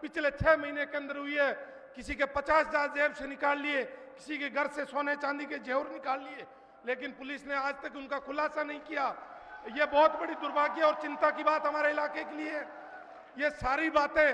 पिछले 6 महीने के अंदर हुई है। किसी के 50,000 जेब से निकाल लिए, किसी के घर से सोने चांदी के जेवर निकाल लिए, लेकिन पुलिस ने आज तक उनका खुलासा नहीं किया। ये बहुत बड़ी दुर्भाग्य और चिंता की बात हमारे इलाके के लिए। ये सारी बातें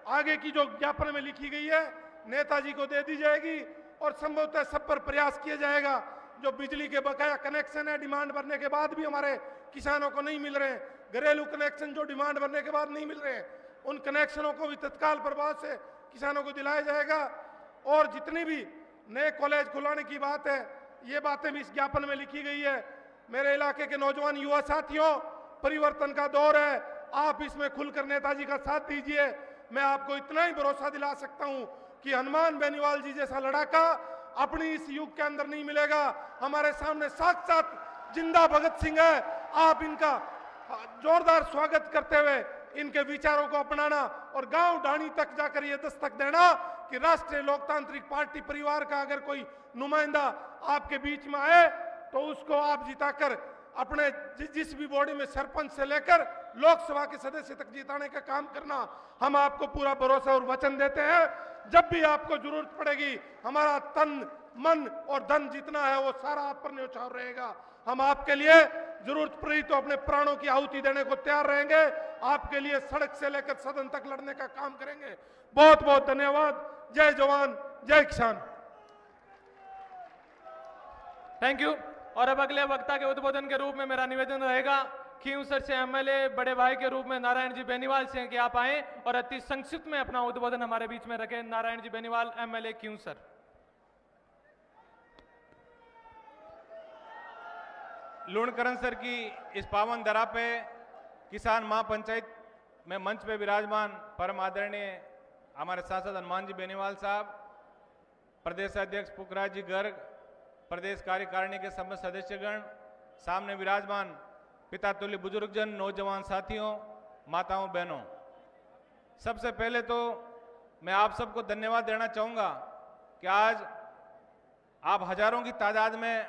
आगे की जो ज्ञापन में लिखी गई है नेताजी को दे दी जाएगी और संभवतः सब पर प्रयास किया जाएगा। जो बिजली के बकाया कनेक्शन है डिमांड भरने के बाद भी हमारे किसानों को नहीं मिल रहे हैं, घरेलू कनेक्शन जो डिमांड भरने के बाद नहीं मिल रहे हैं, उन कनेक्शनों को भी तत्काल प्रभाव से किसानों को दिलाया जाएगा। और जितनी भी नए कॉलेज खुलाने की बात है, ये बातें भी इस ज्ञापन में लिखी गई है। मेरे इलाके के नौजवान युवा साथियों, परिवर्तन का दौर है, आप इसमें खुलकर नेताजी का साथ दीजिए। मैं आपको इतना ही भरोसा दिला सकता हूं कि हनुमान बेनीवाल जी जैसा लड़ाका अपनी इस युग के अंदर नहीं मिलेगा। हमारे सामने साक्षात जिंदा भगत सिंह है। आप इनका जोरदार स्वागत करते हुए इनके विचारों को अपनाना और गांव ढाणी तक जाकर यह दस्तक देना कि राष्ट्रीय लोकतांत्रिक पार्टी परिवार का अगर कोई नुमाइंदा आपके बीच में आए तो उसको आप जिताकर अपने जिस भी बॉडी में सरपंच से लेकर लोकसभा के सदस्य तक जिताने का काम करना। हम आपको पूरा भरोसा और वचन देते हैं, जब भी आपको जरूरत पड़ेगी हमारा तन मन और धन जितना है वो सारा आप पर न्यौछावर रहेगा। हम आपके लिए जरूरत पड़ी तो अपने प्राणों की आहुति देने को तैयार रहेंगे। आपके लिए सड़क से लेकर सदन तक लड़ने का काम करेंगे। बहुत बहुत धन्यवाद। जय जवान जय किसान। Thank you. और अब अगले वक्ता के उद्बोधन के रूप में मेरा निवेदन रहेगा खींवसर से एमएलए बड़े भाई के रूप में नारायण जी बेनीवाल से कि आप आए और अति संक्षिप्त में अपना उद्बोधन हमारे बीच में रखें। नारायण जी बेनीवाल, एमएलए खींवसर। लूणकरण सर की इस पावन धरा पे किसान महापंचायत में मंच पे विराजमान परम आदरणीय हमारे सांसद हनुमान जी बेनीवाल साहब, प्रदेश अध्यक्ष पुखराज जी गर्ग, प्रदेश कार्यकारिणी के समस्त सदस्यगण, सामने विराजमान पिता तुल्य बुजुर्गजन, नौजवान साथियों, माताओं बहनों, सबसे पहले तो मैं आप सबको धन्यवाद देना चाहूँगा कि आज आप हजारों की तादाद में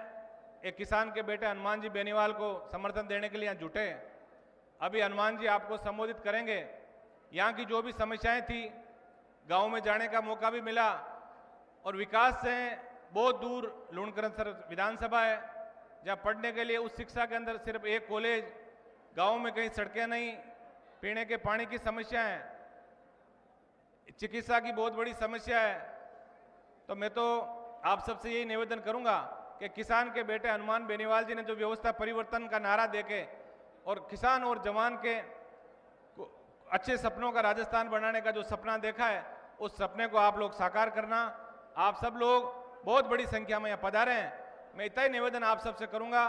एक किसान के बेटे हनुमान जी बेनीवाल को समर्थन देने के लिए यहाँ जुटे। अभी हनुमान जी आपको संबोधित करेंगे। यहाँ की जो भी समस्याएं थी, गांव में जाने का मौका भी मिला और विकास से बहुत दूर लूणकरण सर विधानसभा है, जहाँ पढ़ने के लिए उस शिक्षा के अंदर सिर्फ एक कॉलेज, गांव में कहीं सड़कें नहीं, पीने के पानी की समस्या है, चिकित्सा की बहुत बड़ी समस्या है। तो मैं तो आप सबसे यही निवेदन करूंगा कि किसान के बेटे हनुमान बेनीवाल जी ने जो व्यवस्था परिवर्तन का नारा देके और किसान और जवान के अच्छे सपनों का राजस्थान बनाने का जो सपना देखा है, उस सपने को आप लोग साकार करना। आप सब लोग बहुत बड़ी संख्या में यहाँ पधारे हैं। मैं इतना ही निवेदन आप सबसे करूंगा,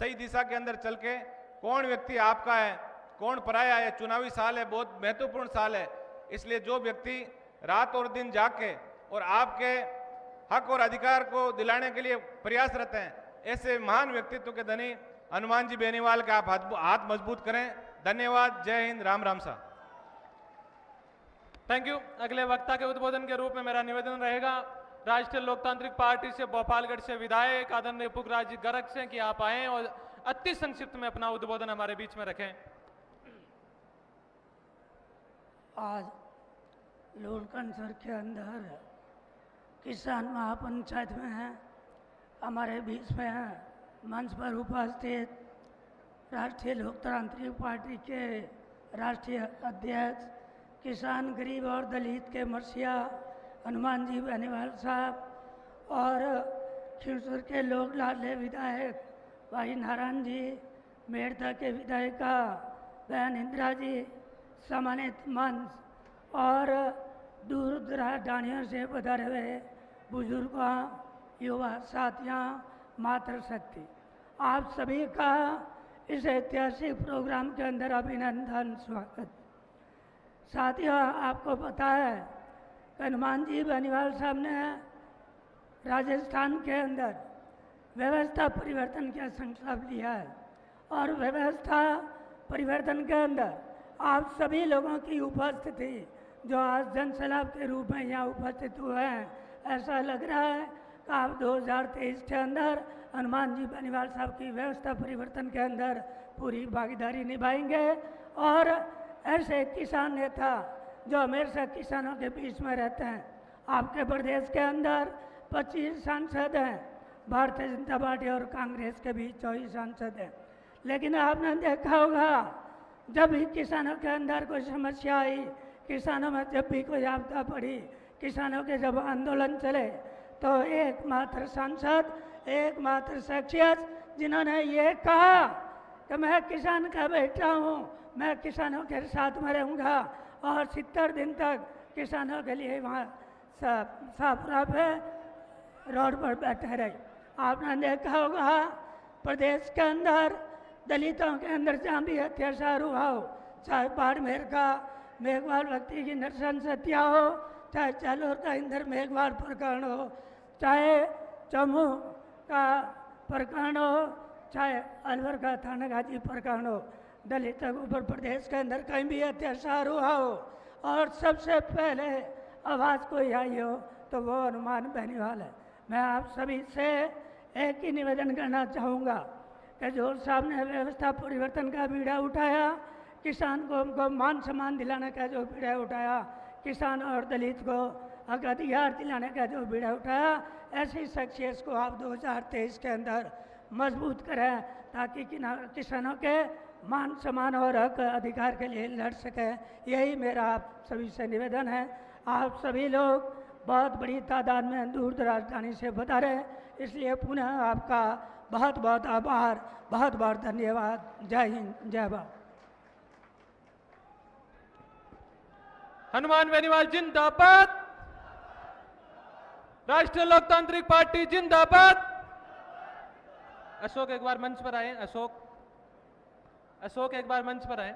सही दिशा के अंदर चल के कौन व्यक्ति आपका है कौन पराया है, चुनावी साल है, बहुत महत्वपूर्ण साल है, इसलिए जो व्यक्ति रात और दिन जाग के और आपके हक और अधिकार को दिलाने के लिए प्रयासरत हैं, ऐसे महान व्यक्तित्व के धनी हनुमान जी बेनीवाल का आप हाथ मजबूत करें। धन्यवाद। जय हिंद। राम राम सा। Thank you. अगले वक्ता के उद्बोधन के रूप में मेरा निवेदन रहेगा राष्ट्रीय लोकतांत्रिक पार्टी से भोपालगढ़ से विधायक आदरणीय पुखराज जी गर्ग से कि आप आए और अति संक्षिप्त में अपना उद्बोधन हमारे बीच में रखें। आज लूणकरण के अंदर किसान महापंचायत में है, हमारे बीच में है मंच पर उपस्थित राष्ट्रीय लोकतांत्रिक पार्टी के राष्ट्रीय अध्यक्ष किसान गरीब और दलित के मरसिया हनुमान जी बेनीवाल साहब और खींवसर के लोक लाडले विधायक भाई नारायण जी, मेड़ता के विधायिका बहन इंदिरा जी, सम्मानित मंच और दूर दराज ढाणियों से पधारे हुए बुजुर्गों, युवा साथियों, मातृशक्ति, आप सभी का इस ऐतिहासिक प्रोग्राम के अंदर अभिनंदन, स्वागत। साथियों, आपको पता है कि हनुमान जी बेनीवाल साहब ने राजस्थान के अंदर व्यवस्था परिवर्तन का संकल्प लिया है और व्यवस्था परिवर्तन के अंदर आप सभी लोगों की उपस्थिति जो आज जनसैलाब के रूप में यहाँ उपस्थित हुए हैं, ऐसा लग रहा है कि आप 2023 के अंदर हनुमान जी बेनीवाल साहब की व्यवस्था परिवर्तन के अंदर पूरी भागीदारी निभाएंगे और ऐसे किसान नेता जो हमेशा किसानों के बीच में रहते हैं। आपके प्रदेश के अंदर 25 सांसद हैं, भारतीय जनता पार्टी और कांग्रेस के बीच 24 सांसद हैं। लेकिन आपने देखा होगा जब भी किसानों के अंदर कोई समस्या आई, किसानों में जब भी कोई आपदा पड़ी, किसानों के जब आंदोलन चले, तो एकमात्र सांसद, एकमात्र शख्सियत जिन्होंने ये कहा कि मैं किसान का बेटा हूँ, मैं किसानों के साथ में रहूँगा, और 70 दिन तक किसानों के लिए वहाँ साफरा पे रोड पर बैठे रहे। आपने देखा होगा प्रदेश के अंदर दलितों के अंदर जहाँ भी अत्याचार हुआ हो, चाहे बाड़मेर का मेघवाल व्यक्ति की नरसंस हत्या हो, चाहे जालोर का इंदर मेघवाल प्रकरण हो, चाहे जम्मू का प्रकरण हो, चाहे अलवर का थानागाजी प्रकरण हो, दलितों के ऊपर प्रदेश के अंदर कहीं भी अत्याचार हुआ हो और सबसे पहले आवाज़ कोई आई हो तो वो हनुमान बेनीवाल है। मैं आप सभी से एक ही निवेदन करना चाहूँगा कि जो साहब ने व्यवस्था परिवर्तन का बीड़ा उठाया, किसान को हमको मान सम्मान दिलाने का जो बीड़ा उठाया, किसान और दलित को हक अधिकार दिलाने का जो बीड़ा उठाया, ऐसी शख्सियत को आप 2023 के अंदर मजबूत करें ताकि किसानों के मान सम्मान और हक अधिकार के लिए लड़ सकें। यही मेरा आप सभी से निवेदन है। आप सभी लोग बहुत बड़ी तादाद में दूर दराज राजधानी से पधारे, इसलिए पुनः आपका बहुत बहुत आभार, बहुत बहुत धन्यवाद। जय हिंद, जय भारत। हनुमान बेनीवाल जिंदाबाद, राष्ट्रीय लोकतांत्रिक पार्टी जिंदाबाद। अशोक एक बार मंच पर आए। अशोक एक बार मंच पर आए।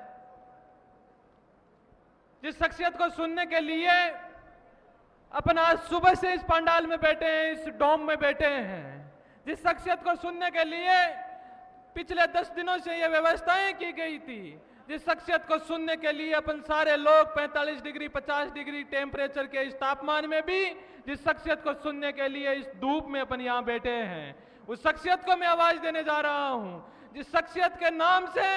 जिस शख्सियत को सुनने के लिए अपन आज सुबह से इस पंडाल में बैठे हैं, इस डोम में बैठे हैं, जिस शख्सियत को सुनने के लिए पिछले 10 दिनों से ये व्यवस्थाएं की गई थी, जिस शख्सियत को सुनने के लिए अपन सारे लोग 45 डिग्री 50 डिग्री टेम्परेचर के इस तापमान में भी जिस शख्सियत को सुनने के लिए इस धूप में अपन यहाँ बैठे हैं, उस शख्सियत को मैं आवाज देने जा रहा हूं, जिस शख्सियत के नाम से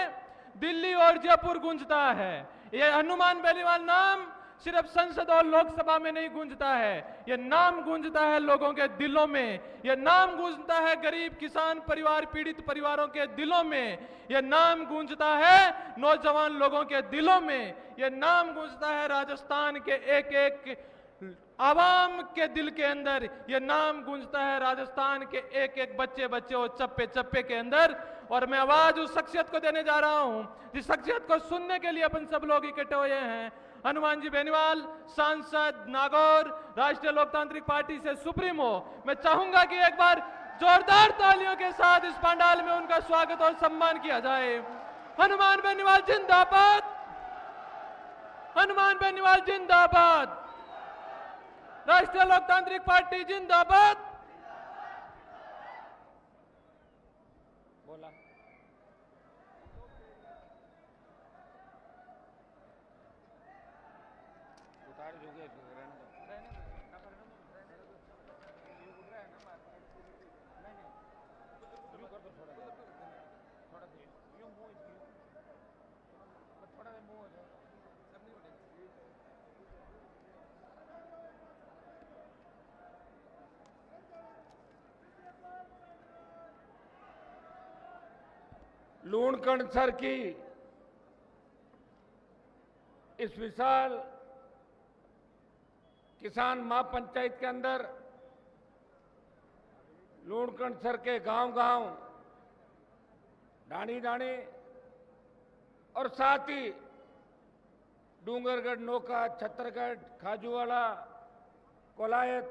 दिल्ली और जयपुर गूंजता है। ये हनुमान बेनीवाल नाम सिर्फ संसद और लोकसभा में नहीं गूंजता है, ये नाम गूंजता है लोगों के दिलों में, ये नाम गूंजता है गरीब किसान परिवार पीड़ित परिवारों के दिलों में, ये नाम गूंजता है नौजवान लोगों के दिलों में, ये नाम गूंजता है राजस्थान के एक एक आवाम के दिल के अंदर, ये नाम गूंजता है राजस्थान के एक एक बच्चे बच्चे और चप्पे चप्पे के अंदर। और मैं आवाज उस शख्सियत को देने जा रहा हूं जिस शख्सियत को सुनने के लिए अपन सब लोग इकट्ठे हुए हैं। हनुमान जी बेनीवाल, सांसद नागौर, राष्ट्रीय लोकतांत्रिक पार्टी से सुप्रीमो। मैं चाहूंगा कि एक बार जोरदार तालियों के साथ इस पंडाल में उनका स्वागत और सम्मान किया जाए। हनुमान बेनीवाल जिंदाबाद, हनुमान बेनीवाल जिंदाबाद, राष्ट्रीय लोकतांत्रिक पार्टी जिंदाबाद। बोला उतार जोगे लूणकंड सर की इस विशाल किसान महापंचायत के अंदर लूणकंड सर के गांव-गांव, ढाणी-ढाणी और साथ ही डूंगरगढ़, नोका, छत्तरगढ़, खाजूवाड़ा, कोलायत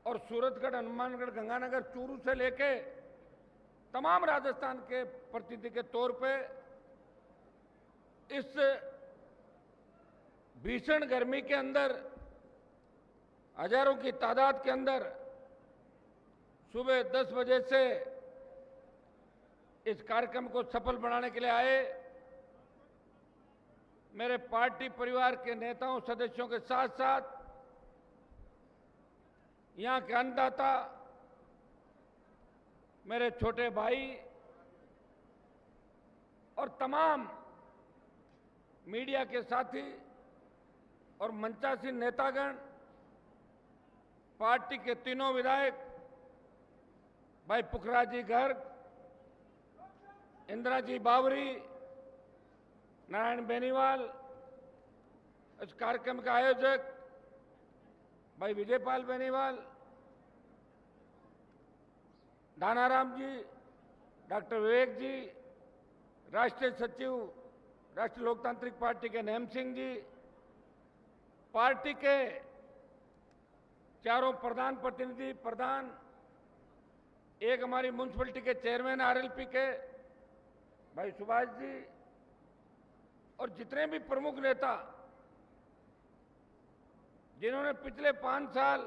और सूरतगढ़, हनुमानगढ़, गंगानगर, चूरू से लेके तमाम राजस्थान के प्रतिनिधि के तौर पे इस भीषण गर्मी के अंदर हजारों की तादाद के अंदर सुबह 10 बजे से इस कार्यक्रम को सफल बनाने के लिए आए। मेरे पार्टी परिवार के नेताओं सदस्यों के साथ साथ यहां के अन्नदाता, मेरे छोटे भाई और तमाम मीडिया के साथी और मंचासीन नेतागण, पार्टी के तीनों विधायक भाई पुखराज जी गर्ग, इंदिरा जी बावरी, नारायण बेनीवाल, इस कार्यक्रम के आयोजक भाई विजयपाल बेनीवाल, दानाराम जी, डॉक्टर विवेक जी, राष्ट्रीय सचिव राष्ट्रीय लोकतांत्रिक पार्टी के नेम सिंह जी, पार्टी के चारों प्रधान प्रतिनिधि प्रधान, एक हमारी म्यूनसिपलिटी के चेयरमैन आरएलपी के भाई सुभाष जी, और जितने भी प्रमुख नेता जिन्होंने पिछले 5 साल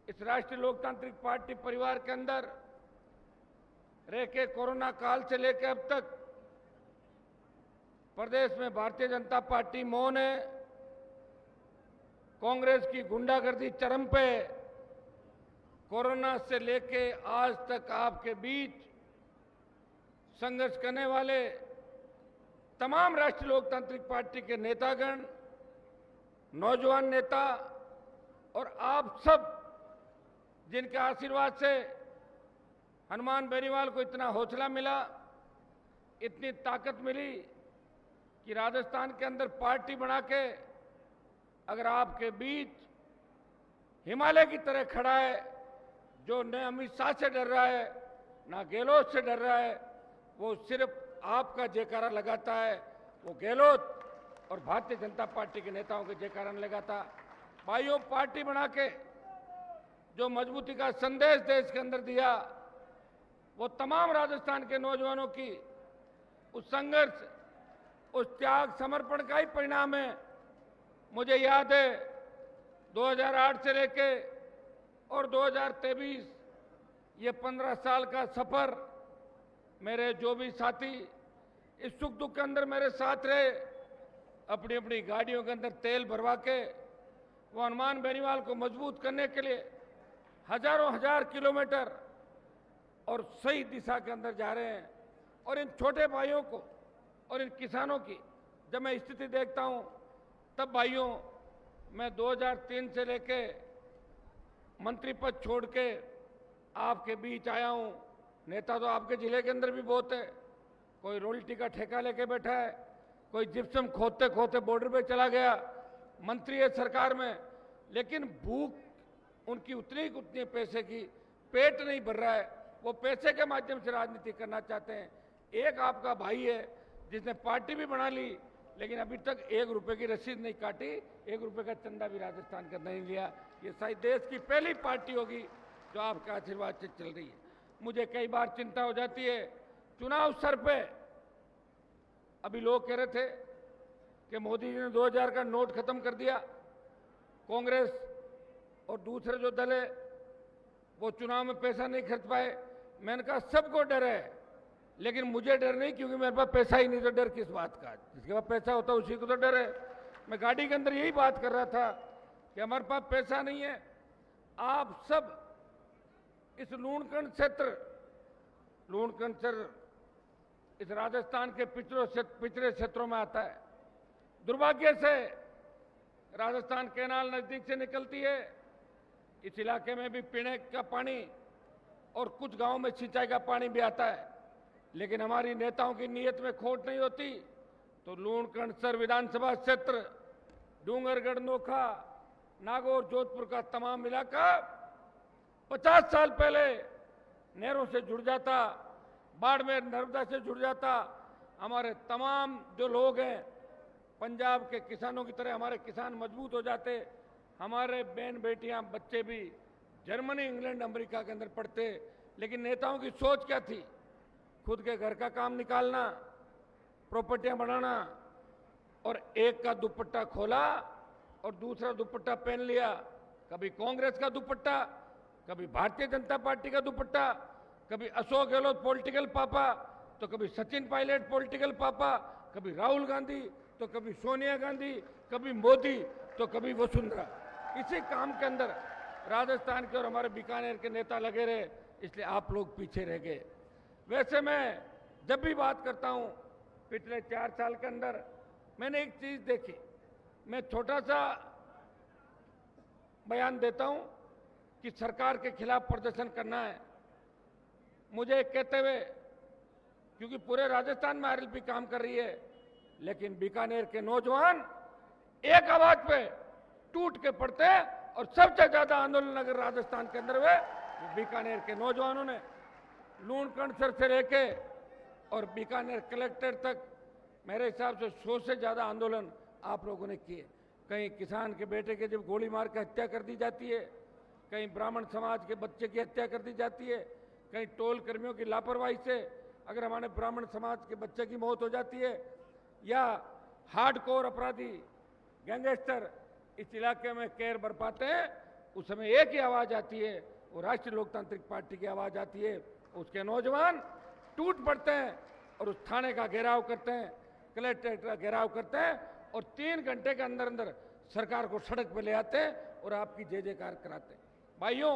इस राष्ट्रीय लोकतांत्रिक पार्टी परिवार के अंदर रह के कोरोना काल से लेकर अब तक प्रदेश में भारतीय जनता पार्टी मौन है, कांग्रेस की गुंडागर्दी चरम पे, कोरोना से लेके आज तक आपके बीच संघर्ष करने वाले तमाम राष्ट्रीय लोकतांत्रिक पार्टी के नेतागण, नौजवान नेता और आप सब जिनके आशीर्वाद से हनुमान बेनीवाल को इतना हौसला मिला, इतनी ताकत मिली कि राजस्थान के अंदर पार्टी बना के अगर आपके बीच हिमालय की तरह खड़ा है, जो न अमित शाह से डर रहा है ना गहलोत से डर रहा है, वो सिर्फ आपका जयकारा लगाता है, वो गहलोत और भारतीय जनता पार्टी के नेताओं के जयकारा लगाता। भाइयों, पार्टी बना के जो मजबूती का संदेश देश के अंदर दिया, वो तमाम राजस्थान के नौजवानों की उस संघर्ष, उस त्याग समर्पण का ही परिणाम है। मुझे याद है 2008 से लेके और 2023 ये 15 साल का सफर, मेरे जो भी साथी इस सुख दुख के अंदर मेरे साथ रहे, अपनी अपनी गाड़ियों के अंदर तेल भरवा के वो हनुमान बेनीवाल को मजबूत करने के लिए हजारों हजार किलोमीटर और सही दिशा के अंदर जा रहे हैं। और इन छोटे भाइयों को और इन किसानों की जब मैं स्थिति देखता हूं, तब भाइयों मैं 2003 से लेके मंत्री पद छोड़ के आपके बीच आया हूं। नेता तो आपके जिले के अंदर भी बहुत है, कोई रॉयल्टी का ठेका लेके बैठा है, कोई जिप्सम खोदते खोदते बॉर्डर पे चला गया, मंत्री है सरकार में, लेकिन भूख उनकी उतनी पैसे की, पेट नहीं भर रहा है, वो पैसे के माध्यम से राजनीति करना चाहते हैं। एक आपका भाई है जिसने पार्टी भी बना ली, लेकिन अभी तक 1 रुपए की रसीद नहीं काटी, 1 रुपए का चंदा भी राजस्थान का नहीं लिया। ये शायद देश की पहली पार्टी होगी जो आपके आशीर्वाद से चल रही है। मुझे कई बार चिंता हो जाती है चुनाव सर पे। अभी लोग कह रहे थे कि मोदी जी ने 2000 का नोट खत्म कर दिया, कांग्रेस और दूसरे जो दल है वो चुनाव में पैसा नहीं खर्च पाए। मैंने कहा सबको डर है, लेकिन मुझे डर नहीं, क्योंकि मेरे पास पैसा ही नहीं, तो डर किस बात का? जिसके पास पैसा होता है उसी को तो डर है। मैं गाड़ी के अंदर यही बात कर रहा था कि हमारे पास पैसा नहीं है। आप सब इस लूणकरण क्षेत्र इस राजस्थान के पिछड़े क्षेत्रों में आता है। दुर्भाग्य से राजस्थान कैनाल नजदीक से निकलती है, इस इलाके में भी पीने का पानी और कुछ गांवों में सिंचाई का पानी भी आता है, लेकिन हमारी नेताओं की नीयत में खोट नहीं होती। तो लूणकरणसर विधानसभा क्षेत्र, डूंगरगढ़, नोखा, नागौर, जोधपुर का तमाम इलाका 50 साल पहले नहरों से जुड़ जाता, बाड़मेर नर्मदा से जुड़ जाता। हमारे तमाम जो लोग हैं पंजाब के किसानों की तरह हमारे किसान मजबूत हो जाते, हमारे बहन बेटियां बच्चे भी जर्मनी, इंग्लैंड, अमेरिका के अंदर पढ़ते। लेकिन नेताओं की सोच क्या थी? खुद के घर का काम निकालना, प्रॉपर्टियां बनाना, और एक का दुपट्टा खोला और दूसरा दुपट्टा पहन लिया। कभी कांग्रेस का दुपट्टा, कभी भारतीय जनता पार्टी का दुपट्टा, कभी अशोक गहलोत पॉलिटिकल पापा, तो कभी सचिन पायलट पॉलिटिकल पापा, कभी राहुल गांधी, तो कभी सोनिया गांधी, कभी मोदी, तो कभी वसुंधरा। इसी काम के अंदर राजस्थान के और हमारे बीकानेर के नेता लगे रहे, इसलिए आप लोग पीछे रह गए। वैसे मैं जब भी बात करता हूं, पिछले 4 साल के अंदर मैंने एक चीज देखी। मैं छोटा सा बयान देता हूं कि सरकार के खिलाफ प्रदर्शन करना है। मुझे कहते हुए, क्योंकि पूरे राजस्थान में आरएलपी काम कर रही है, लेकिन बीकानेर के नौजवान एक आवाज पे टूट के पड़ते हैं और सबसे ज्यादा आंदोलन अगर राजस्थान के अंदर हुए तो बीकानेर के नौजवानों ने लूणकरणसर से लेके और बीकानेर कलेक्टर तक मेरे हिसाब से 100 से ज्यादा आंदोलन आप लोगों ने किए। कहीं किसान के बेटे के जब गोली मार के हत्या कर दी जाती है, कहीं ब्राह्मण समाज के बच्चे की हत्या कर दी जाती है, कहीं टोल कर्मियों की लापरवाही से अगर हमारे ब्राह्मण समाज के बच्चे की मौत हो जाती है, या हार्डकोर अपराधी गैंगस्टर इस इलाके में कहर बरपाते हैं, उस समय एक ही आवाज आती है, वो राष्ट्रीय लोकतांत्रिक पार्टी की आवाज आती है। उसके नौजवान टूट पड़ते हैं और उस थाने का घेराव करते हैं, कलेक्ट्रेट का घेराव करते हैं और 3 घंटे के अंदर अंदर सरकार को सड़क पर ले आते हैं और आपकी जय जयकार कराते हैं। भाइयों,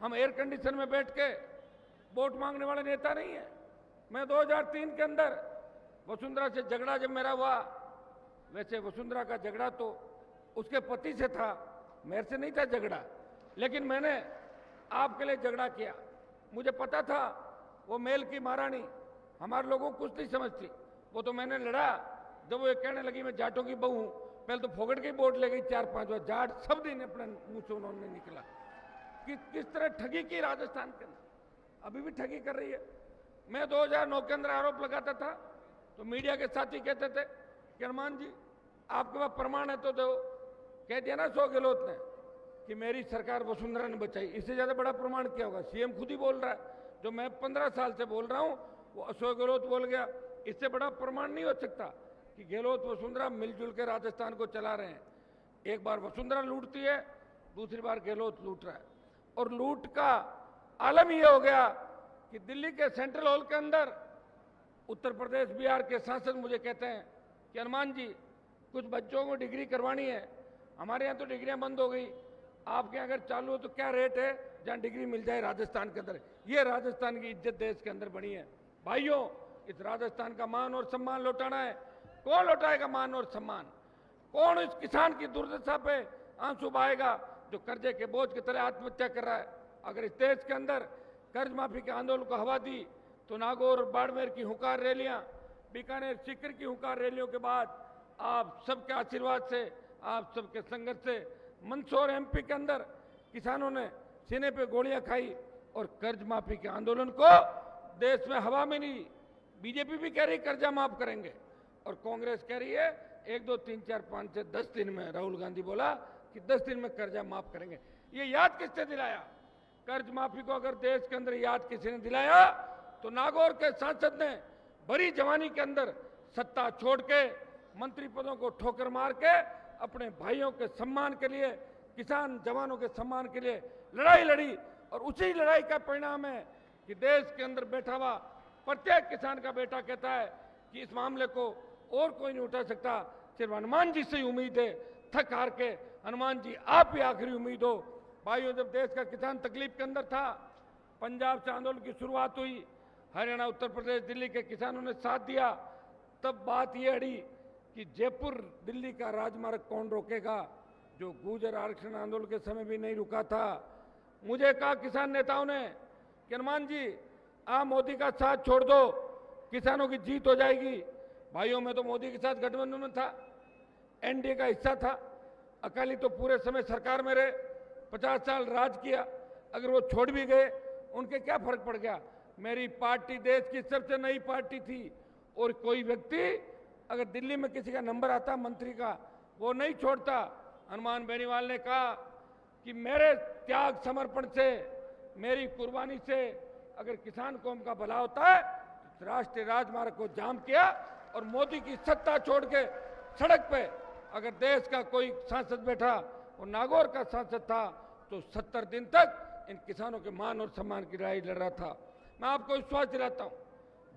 हम एयर कंडीशन में बैठ के वोट मांगने वाले नेता नहीं है। मैं 2003 के अंदर वसुंधरा से झगड़ा जब मेरा हुआ, वैसे वसुंधरा का झगड़ा तो उसके पति से था, मेरे से नहीं था झगड़ा, लेकिन मैंने आपके लिए झगड़ा किया। मुझे पता था वो मेल की महारानी हमारे लोगों को कुछ नहीं समझती, वो तो मैंने लड़ा जब वो ये कहने लगी मैं जाटों की बहू हूं। पहले तो फोगट के वोट ले गई 4-5 बार, जाट सब दिन अपने मुंह से उन्होंने निकला कि किस तरह ठगी की राजस्थान के अंदर, अभी भी ठगी कर रही है। मैं 2009 के अंदर आरोप लगाता था तो मीडिया के साथी कहते थे कि हनुमान जी आपके पास प्रमाण है तो दो। कह दिया ना अशोक गहलोत ने कि मेरी सरकार वसुंधरा ने बचाई, इससे ज्यादा बड़ा प्रमाण क्या होगा? सीएम खुद ही बोल रहा है, जो मैं 15 साल से बोल रहा हूं वो अशोक गहलोत बोल गया। इससे बड़ा प्रमाण नहीं हो सकता कि गहलोत वसुंधरा मिलजुल के राजस्थान को चला रहे हैं। एक बार वसुंधरा लूटती है, दूसरी बार गहलोत लूट रहा है। और लूट का आलम ये हो गया कि दिल्ली के सेंट्रल हॉल के अंदर उत्तर प्रदेश बिहार के सांसद मुझे कहते हैं कि हनुमान जी कुछ बच्चों को डिग्री करवानी है, हमारे यहाँ तो डिग्रियां बंद हो गई, आपके अगर चालू हो तो क्या रेट है जहां डिग्री मिल जाए राजस्थान के अंदर? ये राजस्थान की इज्जत देश के अंदर बनी है। भाइयों, इस राजस्थान का मान और सम्मान लौटाना है। कौन लौटाएगा मान और सम्मान? कौन इस किसान की दुर्दशा पे आंसू बहाएगा जो कर्जे के बोझ के तले आत्महत्या कर रहा है? अगर इस देश के अंदर कर्ज माफी के आंदोलन को हवा दी तो नागौर और बाड़मेर की हुंकार रैलियां, बीकानेर सीकर की हुंकार रैलियों के बाद आप सबके आशीर्वाद से, आप सबके संघर्ष से मंदसौर एमपी के अंदर किसानों ने सीने पे गोलियां खाई और कर्ज माफी के आंदोलन को देश में हवा में नहीं, बीजेपी भी कह रही कर्जा माफ करेंगे और कांग्रेस कह रही है 1, 2, 3, 4, 5 से 10 दिन में, राहुल गांधी बोला कि 10 दिन में कर्जा माफ करेंगे। ये याद किसने दिलाया? कर्ज माफी को अगर देश के अंदर याद किसी ने दिलाया तो नागौर के सांसद ने बड़ी जवानी के अंदर सत्ता छोड़ के मंत्री पदों को ठोकर मार के अपने भाइयों के सम्मान के लिए, किसान जवानों के सम्मान के लिए लड़ाई लड़ी और उसी लड़ाई का परिणाम है कि देश के अंदर बैठा हुआ प्रत्येक किसान का बेटा कहता है कि इस मामले को और कोई नहीं उठा सकता, सिर्फ हनुमान जी से ही उम्मीद है। थक हार के हनुमान जी आप ही आखिरी उम्मीद हो। भाइयों, जब देश का किसान तकलीफ के अंदर था, पंजाब से आंदोलन की शुरुआत हुई, हरियाणा, उत्तर प्रदेश, दिल्ली के किसानों ने साथ दिया, तब बात यह अड़ी कि जयपुर दिल्ली का राजमार्ग कौन रोकेगा, जो गुर्जर आरक्षण आंदोलन के समय भी नहीं रुका था। मुझे कहा किसान नेताओं ने कि हनुमान जी आप मोदी का साथ छोड़ दो, किसानों की जीत हो जाएगी। भाइयों, मैं तो मोदी के साथ गठबंधन में था, एनडीए का हिस्सा था। अकाली तो पूरे समय सरकार में रहे, 50 साल राज किया, अगर वो छोड़ भी गए उनके क्या फर्क पड़ गया? मेरी पार्टी देश की सबसे नई पार्टी थी और कोई व्यक्ति अगर दिल्ली में किसी का नंबर आता मंत्री का, वो नहीं छोड़ता। हनुमान बेनीवाल ने कहा कि मेरे त्याग समर्पण से, मेरी कुर्बानी से अगर किसान कौम का भला होता है तो राष्ट्रीय राजमार्ग को जाम किया और मोदी की सत्ता छोड़ के सड़क पे अगर देश का कोई सांसद बैठा और नागौर का सांसद था तो 70 दिन तक इन किसानों के मान और सम्मान की लड़ाई लड़ रहा था। मैं आपको विश्वास दिलाता हूं,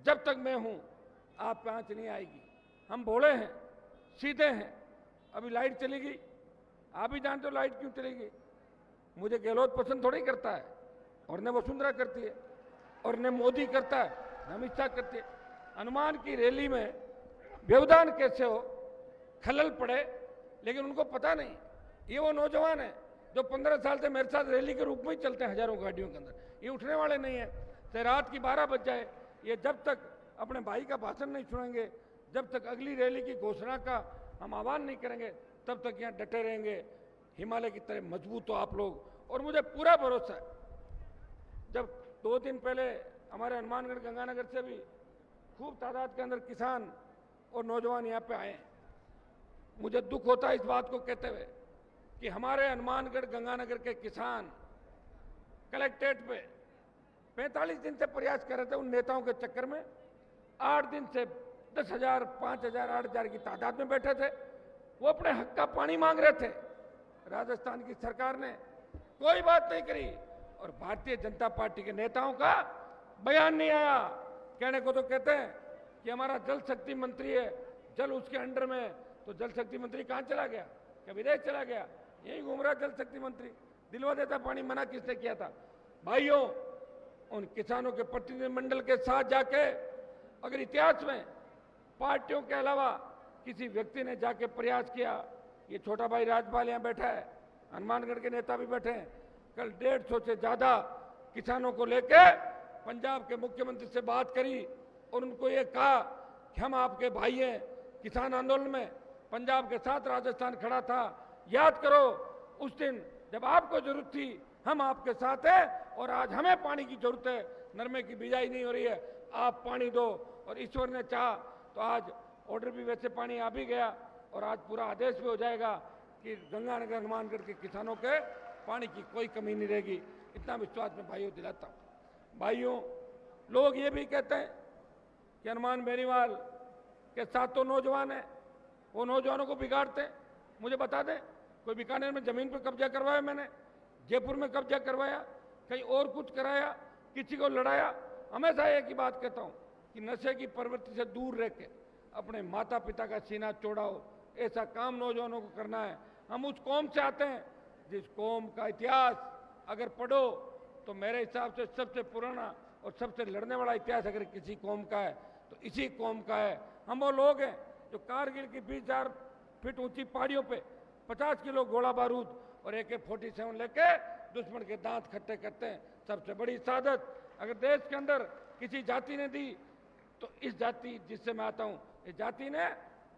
जब तक मैं हूं आप पे आंच नहीं आएगी। हम भोले हैं, सीधे हैं। अभी लाइट चली गई, आप ही जानते हो लाइट क्यों चलेगी? मुझे गहलोत पसंद थोड़ी करता है, और न वसुंधरा करती है, और न मोदी करता है, न अमित शाह करती है। हनुमान की रैली में व्यवधान कैसे हो, खलल पड़े, लेकिन उनको पता नहीं, ये वो नौजवान है जो 15 साल से मेरे साथ रैली के रूप में ही चलते हैं हजारों गाड़ियों के अंदर, ये उठने वाले नहीं है। चाहे रात की 12 बज जाए, ये जब तक अपने भाई का भाषण नहीं सुनेंगे, जब तक अगली रैली की घोषणा का हम आह्वान नहीं करेंगे, तब तक यहाँ डटे रहेंगे। हिमालय की तरह मजबूत हो आप लोग, और मुझे पूरा भरोसा है। जब 2 दिन पहले हमारे हनुमानगढ़ गंगानगर से भी खूब तादाद के अंदर किसान और नौजवान यहाँ पे आए, मुझे दुख होता है इस बात को कहते हुए कि हमारे हनुमानगढ़ गंगानगर के किसान कलेक्ट्रेट पे 45 दिन से प्रयास कर रहे थे उन नेताओं के चक्कर में। 8 दिन से 10,000, 5,000, 8,000 की तादाद में बैठे थे, वो अपने हक का पानी मांग रहे थे। राजस्थान की सरकार ने कोई बात नहीं करी, और भारतीय जनता पार्टी के नेताओं का बयान नहीं आया। कहने को तो कहते हैं कि हमारा जल शक्ति मंत्री है, जल उसके अंडर में है, तो जल शक्ति मंत्री कहाँ चला गया? क्या विदेश चला गया? यही घूम रहा जल शक्ति मंत्री। दिलवा देता पानी मना किसने किया था? भाइयों, उन किसानों के प्रतिनिधिमंडल के साथ जाके अगर इतिहास में पार्टियों के अलावा किसी व्यक्ति ने जाके प्रयास किया, ये छोटा भाई राजपाल यहाँ बैठा है, हनुमानगढ़ के नेता भी बैठे हैं, कल 150 से ज्यादा किसानों को लेके पंजाब के मुख्यमंत्री से बात करी और उनको ये कहा कि हम आपके भाई हैं। किसान आंदोलन में पंजाब के साथ राजस्थान खड़ा था, याद करो उस दिन जब आपको जरूरत थी, हम आपके साथ हैं, और आज हमें पानी की जरूरत है, नरमे की बिजाई नहीं हो रही है, आप पानी दो। और ईश्वर ने चाहा तो आज ऑर्डर भी वैसे पानी आ भी गया, और आज पूरा आदेश भी हो जाएगा कि गंगानगर हनुमानगढ़ के किसानों के पानी की कोई कमी नहीं रहेगी। इतना विश्वास मैं भाइयों दिलाता हूँ। भाइयों, लोग ये भी कहते हैं कि हनुमान बेनीवाल के साथ तो नौजवान है, वो नौजवानों को बिगाड़ते हैं। मुझे बता दें, कोई बीकानेर में जमीन पर कब्जा करवाया मैंने, जयपुर में कब्जा करवाया, कहीं और कुछ कराया, किसी को लड़ाया? हमेशा एक ही बात कहता हूँ कि नशे की प्रवृत्ति से दूर रह के अपने माता पिता का सीना चौड़ाओ, ऐसा काम नौजवानों को करना है। हम उस कौम से आते हैं जिस कौम का इतिहास अगर पढ़ो तो मेरे हिसाब से सबसे पुराना और सबसे लड़ने वाला इतिहास अगर किसी कौम का है तो इसी कौम का है। हम वो लोग हैं जो कारगिल की 20,000 फीट ऊंची पहाड़ियों पे 50 किलो गोला बारूद और AK-47 लेके दुश्मन के दांत खट्टे करते हैं। सबसे बड़ी शहादत अगर देश के अंदर किसी जाति ने दी तो इस जाति जिससे मैं आता हूं, इस जाति ने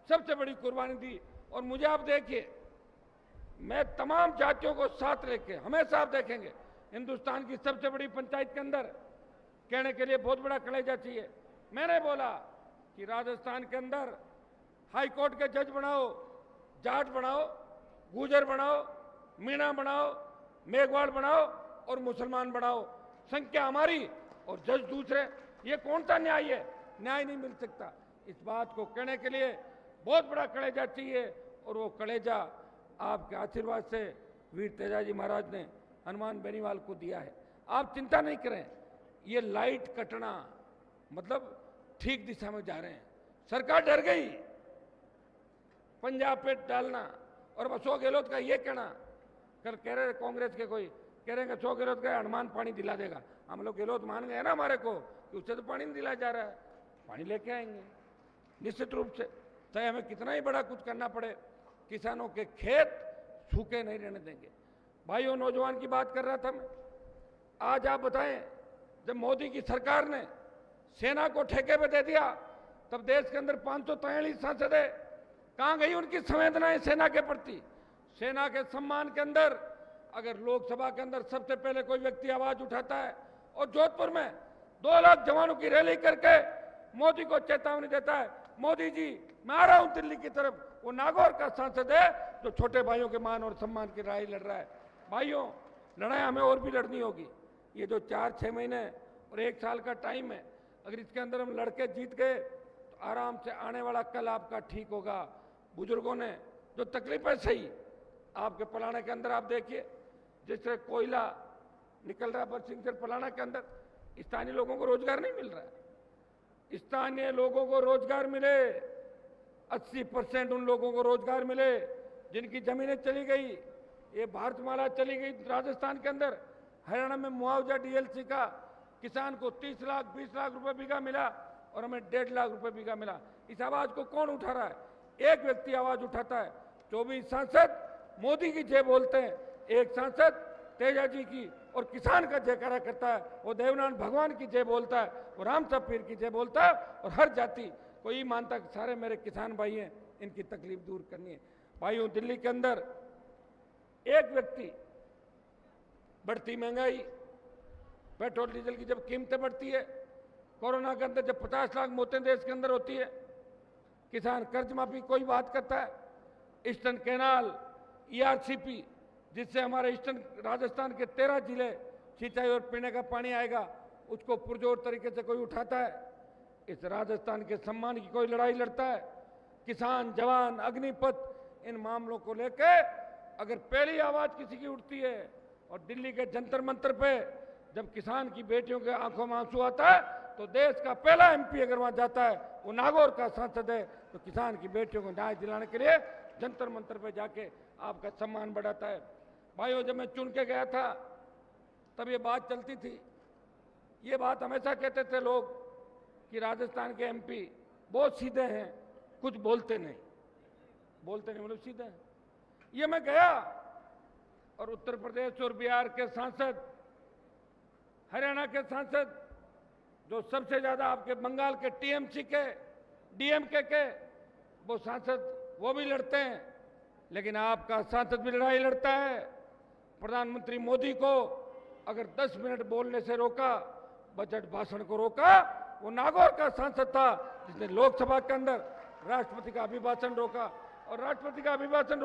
सबसे बड़ी कुर्बानी दी। और मुझे आप देखिए, मैं तमाम जातियों को साथ लेके हमेशा आप देखेंगे हिंदुस्तान की सबसे बड़ी पंचायत के अंदर कहने के लिए बहुत बड़ा कलेजा चाहिए। मैंने बोला कि राजस्थान के अंदर हाई कोर्ट के जज बनाओ, जाट बनाओ, गुजर बनाओ, मीणा बनाओ, मेघवाड़ बनाओ और मुसलमान बनाओ। संख्या हमारी और जज दूसरे, ये कौन सा न्याय है? न्याय नहीं मिल सकता। इस बात को कहने के लिए बहुत बड़ा कलेजा चाहिए, और वो कलेजा आपके आशीर्वाद से वीर तेजाजी महाराज ने हनुमान बेनीवाल को दिया है। आप चिंता नहीं करें, ये लाइट कटना मतलब ठीक दिशा में जा रहे हैं। सरकार डर गई पंजाब पे डालना, और अशोक गहलोत का ये कहना, कल कह रहे कांग्रेस के कोई कह रहे हैं अशोक गहलोत का हनुमान पानी दिला देगा। हम लोग गहलोत मान गए ना हमारे को कि उससे तो पानी नहीं दिलाया जा रहा है, पानी लेके आएंगे निश्चित रूप से, चाहे हमें कितना ही बड़ा कुछ करना पड़े। किसानों के खेत सूखे नहीं रहने देंगे। भाइयों, नौजवान की बात कर रहा था मैं। आज आप बताएं, जब मोदी की सरकार ने सेना को ठेके पे दे दिया तब देश के अंदर 543 सांसदें, कहां गई उनकी संवेदनाएं सेना के प्रति? सेना के सम्मान के अंदर अगर लोकसभा के अंदर सबसे पहले कोई व्यक्ति आवाज उठाता है और जोधपुर में 2 लाख जवानों की रैली करके मोदी को चेतावनी देता है, मोदी जी मैं आ रहा हूं दिल्ली की तरफ, वो नागौर का सांसद है जो छोटे भाइयों के मान और सम्मान की लड़ाई लड़ रहा है। भाइयों, लड़ाई हमें और भी लड़नी होगी। ये जो 4-6 महीने और 1 साल का टाइम है, अगर इसके अंदर हम लड़के जीत गए तो आराम से आने वाला कल आपका ठीक होगा। बुजुर्गों ने जो तकलीफें सही, आपके पलाना के अंदर आप देखिए जिससे कोयला निकल रहा है बरसिंह पलाना के अंदर, स्थानीय लोगों को रोजगार नहीं मिल रहा है। स्थानीय लोगों को रोजगार मिले, 80% उन लोगों को रोजगार मिले जिनकी जमीनें चली गई। ये भारतमाला चली गई राजस्थान के अंदर, हरियाणा में मुआवजा DLC का किसान को 30 लाख 20 लाख रुपए बीघा मिला और हमें 1.5 लाख रुपए बीघा मिला। इस आवाज को कौन उठा रहा है? एक व्यक्ति आवाज उठाता है, 24 सांसद मोदी की जय बोलते हैं, एक सांसद तेजा जी की और किसान का जयकारा करता है, वो देवनाथ भगवान की जय बोलता है, वो राम साहब पीर की जय बोलता है, और हर जाति कोई मानता कि सारे मेरे किसान भाई हैं, इनकी तकलीफ दूर करनी है। भाइयों, दिल्ली के अंदर एक व्यक्ति, बढ़ती महंगाई, पेट्रोल डीजल की जब कीमतें बढ़ती है, कोरोना के अंदर जब 50 लाख मौतें देश के अंदर होती है, किसान कर्ज माफी कोई बात करता है, ईस्टर्न कैनाल, ईआरसीपी, जिससे हमारे ईस्टर्न राजस्थान के 13 जिले सिंचाई और पीने का पानी आएगा, उसको पुरजोर तरीके से कोई उठाता है। इस राजस्थान के सम्मान की कोई लड़ाई लड़ता है। किसान, जवान, अग्निपथ, इन मामलों को लेकर अगर पहली आवाज किसी की उठती है, और दिल्ली के जंतर मंतर पे जब किसान की बेटियों के आंखों में आंसू आता है, तो देश का पहला एमपी अगर वहां जाता है, वो नागौर का सांसद है, तो किसान की बेटियों को न्याय दिलाने के लिए जंतर मंतर पे जाके आपका सम्मान बढ़ाता है। भाइयों, जब मैं चुन के गया था तब ये बात चलती थी, ये बात हमेशा कहते थे लोग कि राजस्थान के एमपी बहुत सीधे हैं, कुछ बोलते नहीं मतलब सीधे हैं। ये मैं गया और उत्तर प्रदेश और बिहार के सांसद, हरियाणा के सांसद, जो सबसे ज्यादा आपके बंगाल के टीएमसी के, डीएमके के वो सांसद, वो भी लड़ते हैं, लेकिन आपका सांसद भी लड़ाई लड़ता है। प्रधानमंत्री मोदी को अगर 10 मिनट बोलने से रोका, बजट भाषण को रोका, वो नागौर का सांसद था जिसने लोकसभा के अंदर राष्ट्रपति का अभिभाषण रोका, और राष्ट्रपति का अभिभाषण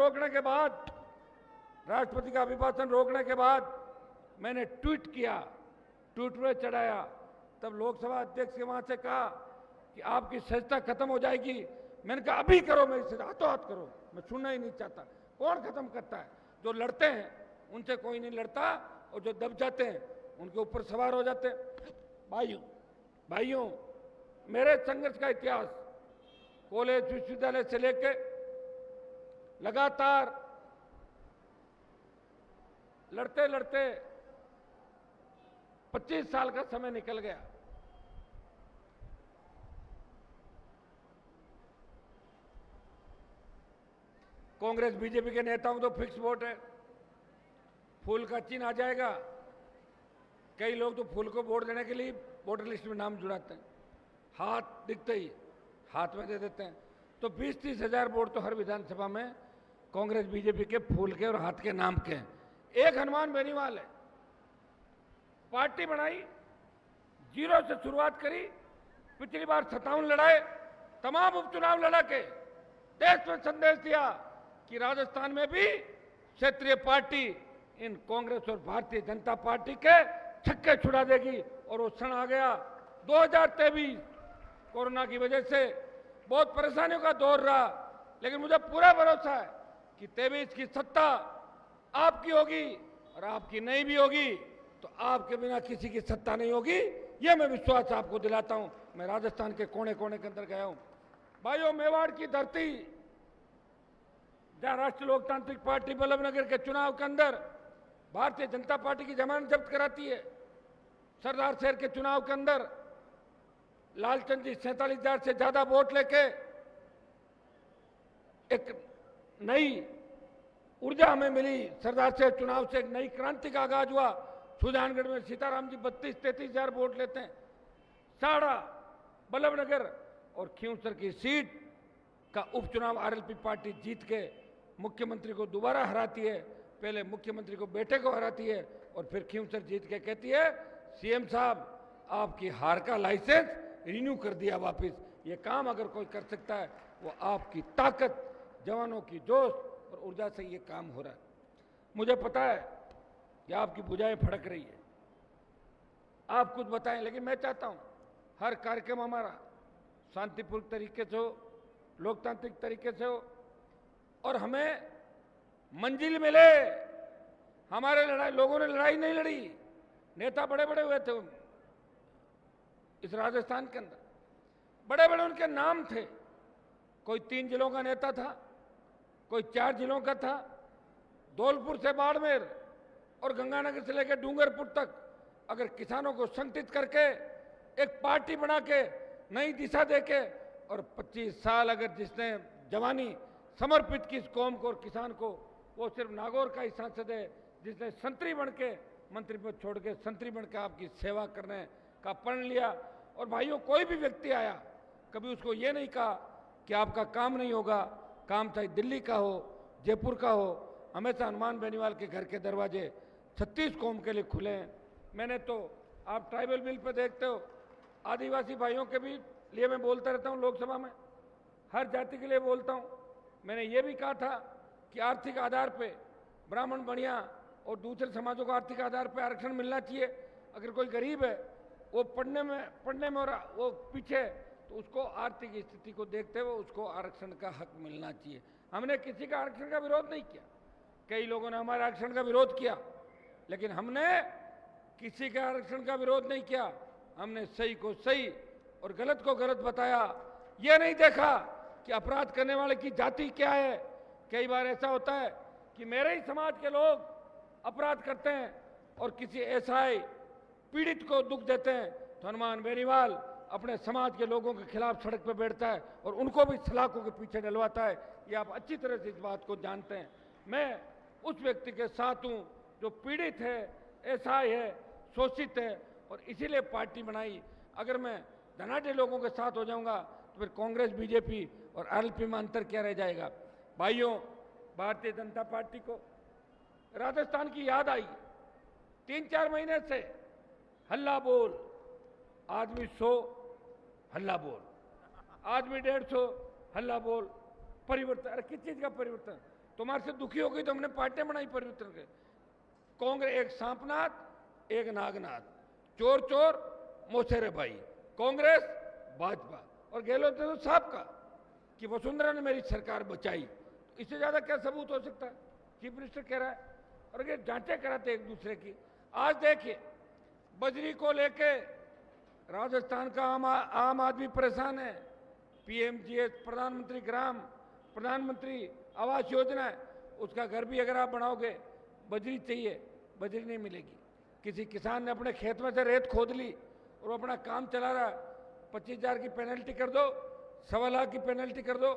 रोकने के बाद मैंने ट्वीट किया, ट्वीट पे चढ़ाया, तब लोकसभा अध्यक्ष के वहां से कहा कि आपकी सजता खत्म हो जाएगी। मैंने कहा अभी करो, मेरी सजा हाथों हाथ करो, मैं सुनना ही नहीं चाहता। कौन खत्म करता है? जो लड़ते हैं उनसे कोई नहीं लड़ता, और जो दब जाते हैं उनके ऊपर सवार हो जाते हैं। भाइयों, मेरे संघर्ष का इतिहास कॉलेज, विश्वविद्यालय से लेके लगातार लड़ते लड़ते 25 साल का समय निकल गया। कांग्रेस बीजेपी के नेताओं तो फिक्स वोट है, फूल का चिन्ह आ जाएगा। कई लोग तो फूल को वोट देने के लिए वोटर लिस्ट में नाम जुड़ाते हैं, हाथ दिखते ही हाथ में दे देते हैं। तो 20-30 हजार वोट तो हर विधानसभा में कांग्रेस बीजेपी के फूल के और हाथ के नाम के हैं। एक हनुमान बेनीवाल है, पार्टी बनाई, 0 से शुरुआत करी, पिछली बार 57 लड़ाए, तमाम उपचुनाव लड़ा के देश में संदेश दिया कि राजस्थान में भी क्षेत्रीय पार्टी इन कांग्रेस और भारतीय जनता पार्टी के छक्के छुड़ा देगी, और वो क्षण आ गया। 2023 कोरोना की वजह से बहुत परेशानियों का दौर रहा, लेकिन मुझे पूरा भरोसा है कि 23 की सत्ता आपकी होगी, और आपकी नहीं भी होगी तो आपके बिना किसी की सत्ता नहीं होगी। यह मैं विश्वास आपको दिलाता हूं। मैं राजस्थान के कोने कोने के अंदर गया हूं। भाइयों, मेवाड़ की धरती, जहां राष्ट्रीय लोकतांत्रिक पार्टी बल्लभनगर के चुनाव के अंदर भारतीय जनता पार्टी की जमानत जब्त कराती है, सरदार शहर के चुनाव के अंदर लालचंद जी 47,000 से ज्यादा वोट लेके एक नई ऊर्जा हमें मिली। सरदार शहर चुनाव से एक नई क्रांति का आगाज हुआ। सुजानगढ़ में सीताराम जी 32-33 हजार वोट लेते हैं। साड़ा, बल्लभनगर और खींवसर की सीट का उपचुनाव आरएलपी पार्टी जीत के मुख्यमंत्री को दोबारा हराती है। पहले मुख्यमंत्री को बेटे को हराती है, और फिर खींवसर जीत के कहती है, सीएम साहब आपकी हार का लाइसेंस रिन्यू कर दिया वापस। ये काम अगर कोई कर सकता है वो आपकी ताकत, जवानों की जोश और ऊर्जा से ये काम हो रहा है। मुझे पता है कि आपकी भुजाएं फड़क रही है, आप कुछ बताएं, लेकिन मैं चाहता हूं हर कार्यक्रम हमारा शांतिपूर्ण तरीके से हो, लोकतांत्रिक तरीके से हो, और हमें मंजिल मिले। हमारे लोगों ने लड़ाई नहीं लड़ी, नेता बड़े बड़े हुए थे इस राजस्थान के अंदर, बड़े बड़े उनके नाम थे। कोई 3 जिलों का नेता था, कोई 4 जिलों का था। धौलपुर से बाड़मेर और गंगानगर से लेकर डूंगरपुर तक अगर किसानों को संगठित करके एक पार्टी बना के नई दिशा देके, और 25 साल अगर जिसने जवानी समर्पित की इस कौम को और किसान को, वो सिर्फ नागौर का ही सांसद है जिसने संतरी बन के मंत्री पद छोड़ के संतरी बन के आपकी सेवा करने का प्रण लिया। और भाइयों, कोई भी व्यक्ति आया, कभी उसको ये नहीं कहा कि आपका काम नहीं होगा, काम चाहे दिल्ली का हो, जयपुर का हो, हमेशा हनुमान बेनीवाल के घर के दरवाजे 36 कौम के लिए खुले हैं। मैंने तो, आप ट्राइबल बिल पे देखते हो, आदिवासी भाइयों के भी लिए मैं बोलता रहता हूँ लोकसभा में, हर जाति के लिए बोलता हूँ। मैंने ये भी कहा था कि आर्थिक आधार पे ब्राह्मण बनिया और दूसरे समाजों को आर्थिक आधार पे आरक्षण मिलना चाहिए। अगर कोई गरीब है, वो पढ़ने में और वो पीछे, तो उसको आर्थिक स्थिति को देखते हुए उसको आरक्षण का हक मिलना चाहिए। हमने किसी का आरक्षण का विरोध नहीं किया, कई लोगों ने हमारे आरक्षण का विरोध किया, लेकिन हमने किसी के आरक्षण का विरोध नहीं किया। हमने सही को सही और गलत को गलत बताया। यह नहीं देखा कि अपराध करने वाले की जाति क्या है। कई बार ऐसा होता है कि मेरे ही समाज के लोग अपराध करते हैं और किसी एसआई पीड़ित को दुख देते हैं, तो हनुमान बेनीवाल अपने समाज के लोगों के खिलाफ सड़क पर बैठता है और उनको भी सलाखों के पीछे डलवाता है। ये आप अच्छी तरह से इस बात को जानते हैं। मैं उस व्यक्ति के साथ हूं जो पीड़ित है, एसआई है, शोषित है, और इसीलिए पार्टी बनाई। अगर मैं धनाढ़ लोगों के साथ हो जाऊंगा तो फिर कांग्रेस, बीजेपी और आरएलपी में अंतर क्या रह जाएगा। भाइयों, भारतीय जनता पार्टी को राजस्थान की याद आई। 3-4 महीने से हल्ला बोल, आदमी 100 हल्ला बोल, आदमी 150 हल्ला बोल, परिवर्तन। अरे किस चीज का परिवर्तन? तुम्हारे से दुखी हो गई तो हमने पार्टियां बनाई परिवर्तन के। कांग्रेस एक सांपनाथ, एक नागनाथ, चोर चोर मोसेरे भाई, कांग्रेस भाजपा। और गहलोत ने तो साफ कहा कि वसुंधरा ने मेरी सरकार बचाई। तो इससे ज्यादा क्या सबूत हो सकता है? चीफ मिनिस्टर कह रहा है, और ये जांचें कराते एक दूसरे की। आज देखिए, बजरी को लेके राजस्थान का आम आदमी परेशान है। पीएमजीएस, प्रधानमंत्री आवास योजना है, उसका घर भी अगर आप बनाओगे, बजरी चाहिए, बजरी नहीं मिलेगी। किसी किसान ने अपने खेत में से रेत खोद ली और वो अपना काम चला रहा है, 25,000 की पेनल्टी कर दो, 1.25 लाख की पेनल्टी कर दो,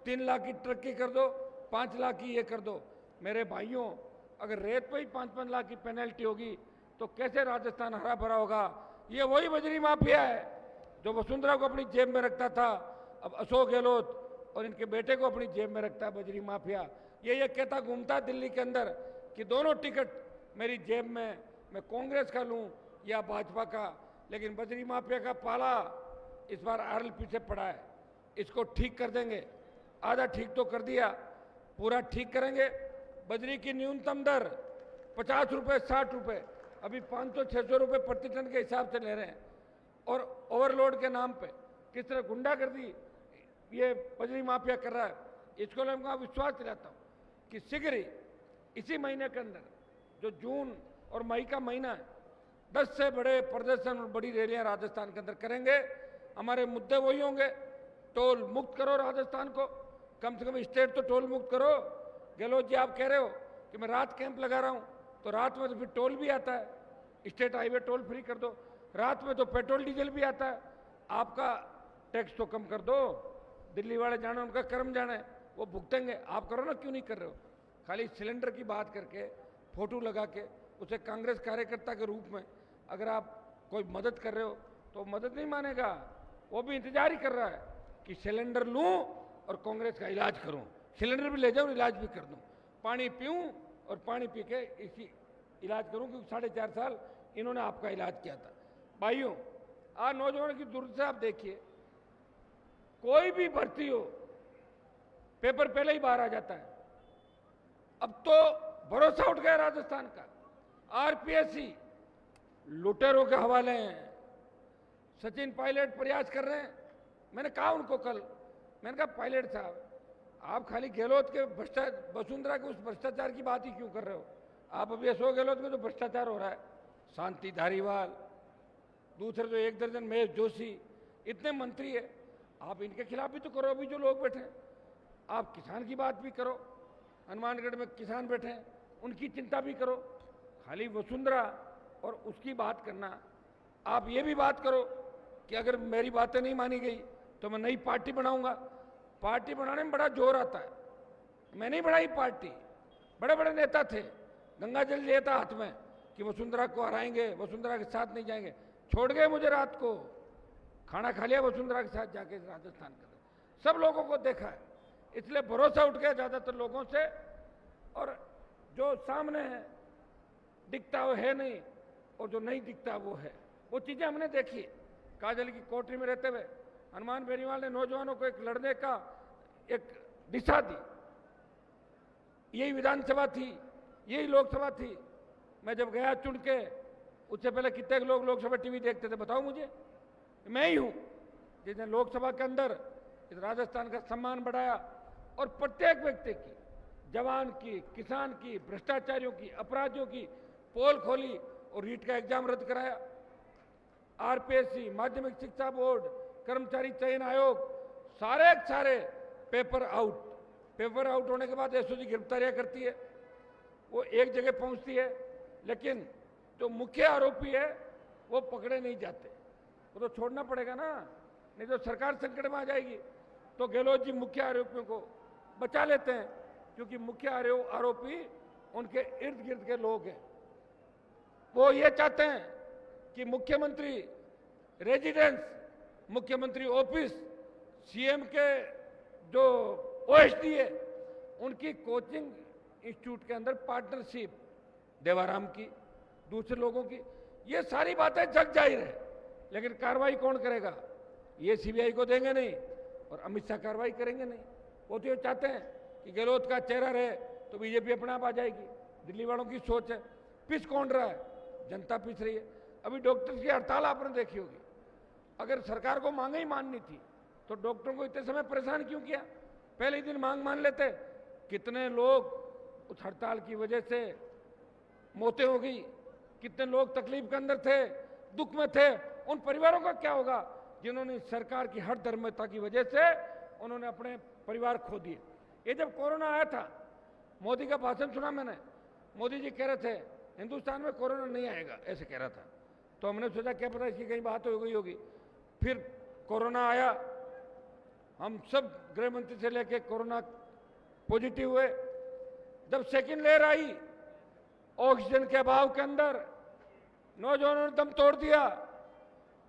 3 लाख की ट्रक की कर दो, 5 लाख की ये कर दो। मेरे भाइयों, अगर रेत पे ही 5-5 लाख की पेनल्टी होगी तो कैसे राजस्थान हरा भरा होगा? ये वही बजरी माफिया है जो वसुंधरा को अपनी जेब में रखता था, अब अशोक गहलोत और इनके बेटे को अपनी जेब में रखता है बजरी माफिया। ये कहता घूमता दिल्ली के अंदर कि दोनों टिकट मेरी जेब में, मैं कांग्रेस का लूं या भाजपा का। लेकिन बजरी माफिया का पाला इस बार आरएलपी से पड़ा है। इसको ठीक कर देंगे। आधा ठीक तो कर दिया, पूरा ठीक करेंगे। बजरी की न्यूनतम दर 50 रुपए, 60 रुपए, अभी 500-600 रुपए प्रति टन के हिसाब से ले रहे हैं। और ओवरलोड के नाम पे किस तरह गुंडागर्दी ये बजरी माफिया कर रहा है, इसको मैं विश्वास दिलाता हूँ कि शीघ्र ही इसी महीने के अंदर, जो जून और मई का महीना है, 10 से बड़े प्रदर्शन और बड़ी रैलियां राजस्थान के अंदर करेंगे। हमारे मुद्दे वही होंगे, टोल मुक्त करो राजस्थान को, कम से कम स्टेट तो टोल मुक्त करो। गहलोत जी, आप कह रहे हो कि मैं रात कैंप लगा रहा हूं, तो रात में तो फिर टोल भी आता है, स्टेट हाईवे टोल फ्री कर दो। रात में तो पेट्रोल डीजल भी आता है, आपका टैक्स तो कम कर दो। दिल्ली वाले जाने, उनका कर्म जाने, वो भुगतेंगे, आप करो ना, क्यों नहीं कर रहे हो? खाली सिलेंडर की बात करके, फोटो लगा के, उसे कांग्रेस कार्यकर्ता के रूप में अगर आप कोई मदद कर रहे हो तो मदद नहीं मानेगा। वो भी इंतजार ही कर रहा है कि सिलेंडर लूं और कांग्रेस का इलाज करूं, सिलेंडर भी ले जाऊं, इलाज भी कर दूं, पानी पीऊं और पानी पी के इसी इलाज करूं, क्योंकि 4.5 साल इन्होंने आपका इलाज किया था। भाइयों, आज नौजवानों की दुर्दशा आप देखिए, कोई भी भर्ती हो, पेपर पहले ही बाहर आ जाता है। अब तो भरोसा उठ गया राजस्थान का। आरपीएससी लुटेरों के हवाले हैं। सचिन पायलट प्रयास कर रहे हैं। मैंने कहा उनको कल, मैंने कहा पायलट साहब, आप खाली गहलोत के वसुंधरा के उस भ्रष्टाचार की बात ही क्यों कर रहे हो? आप अभी अशोक गहलोत में जो भ्रष्टाचार हो रहा है, शांति धारीवाल, दूसरे जो 1 दर्जन महेश जोशी, इतने मंत्री है, आप इनके खिलाफ भी तो करो। अभी जो लोग बैठे हैं, आप किसान की बात भी करो, हनुमानगढ़ में किसान बैठे हैं, उनकी चिंता भी करो। खाली वसुंधरा और उसकी बात करना, आप ये भी बात करो कि अगर मेरी बातें नहीं मानी गई तो मैं नई पार्टी बनाऊंगा। पार्टी बनाने में बड़ा जोर आता है, मैं नहीं बढ़ाई पार्टी, बड़े बड़े नेता थे, गंगा जल लिया था हाथ में कि वसुंधरा को हराएंगे, वसुंधरा के साथ नहीं जाएंगे, छोड़ गए मुझे रात को, खाना खा लिया वसुंधरा के साथ जाके राजस्थान का, सब लोगों को देखा है, इसलिए भरोसा उठ गया ज्यादातर लोगों से। और जो सामने है दिखता वो है नहीं, और जो नहीं दिखता वो है, वो चीजें हमने देखी। काजल की कोठरी में रहते हुए हनुमान बेनीवाल ने नौजवानों को एक लड़ने का एक दिशा दी। यही विधानसभा थी, यही लोकसभा थी। मैं जब गया चुन के, उससे पहले कितने लोग लोकसभा टीवी देखते थे बताओ मुझे? मैं ही हूं जिसने लोकसभा के अंदर इस राजस्थान का सम्मान बढ़ाया और प्रत्येक व्यक्ति की, जवान की, किसान की, भ्रष्टाचारियों की, अपराधियों की पोल खोली और रीट का एग्जाम रद्द कराया। आरपीएससी, माध्यमिक शिक्षा बोर्ड, कर्मचारी चयन आयोग, सारे के सारे पेपर आउट। पेपर आउट होने के बाद एसओजी गिरफ्तारियां करती है, वो एक जगह पहुंचती है, लेकिन जो मुख्य आरोपी है वो पकड़े नहीं जाते। वो तो छोड़ना पड़ेगा ना, नहीं तो सरकार संकट में आ जाएगी। तो गहलोत जी मुख्य आरोपियों को बचा लेते हैं, क्योंकि मुख्य आरोपी उनके इर्द गिर्द के लोग हैं। वो ये चाहते हैं कि मुख्यमंत्री रेजिडेंस, मुख्यमंत्री ऑफिस, सीएम के जो ओएसडी है, उनकी कोचिंग इंस्टीट्यूट के अंदर पार्टनरशिप देवाराम की, दूसरे लोगों की, ये सारी बातें जग जाहिर है। लेकिन कार्रवाई कौन करेगा? ये सीबीआई को देंगे नहीं और अमित शाह कार्रवाई करेंगे नहीं। वो तो ये चाहते हैं कि गहलोत का चेहरा रहे तो बीजेपी अपने आप आ जाएगी। दिल्ली वालों की सोच है। पिस कौन रहा है? जनता पिस रही है। अभी डॉक्टर्स की हड़ताल आपने देखी होगी। अगर सरकार को मांगे ही माननी थी तो डॉक्टरों को इतने समय परेशान क्यों किया? पहले ही दिन मांग मान लेते। कितने लोग उस हड़ताल की वजह से मौतें हो गई, कितने लोग तकलीफ के अंदर थे, दुख में थे। उन परिवारों का क्या होगा जिन्होंने सरकार की हर धर्मता की वजह से उन्होंने अपने परिवार खो दिए। ये जब कोरोना आया था, मोदी का भाषण सुना मैंने। मोदी जी कह रहे थे हिंदुस्तान में कोरोना नहीं आएगा, ऐसे कह रहा था। तो हमने सोचा क्या पता इसकी कहीं बात हो गई होगी। फिर कोरोना आया, हम सब गृह मंत्री से लेके कोरोना पॉजिटिव हुए। जब सेकंड लेयर आई, ऑक्सीजन के अभाव के अंदर नौजवानों ने दम तोड़ दिया।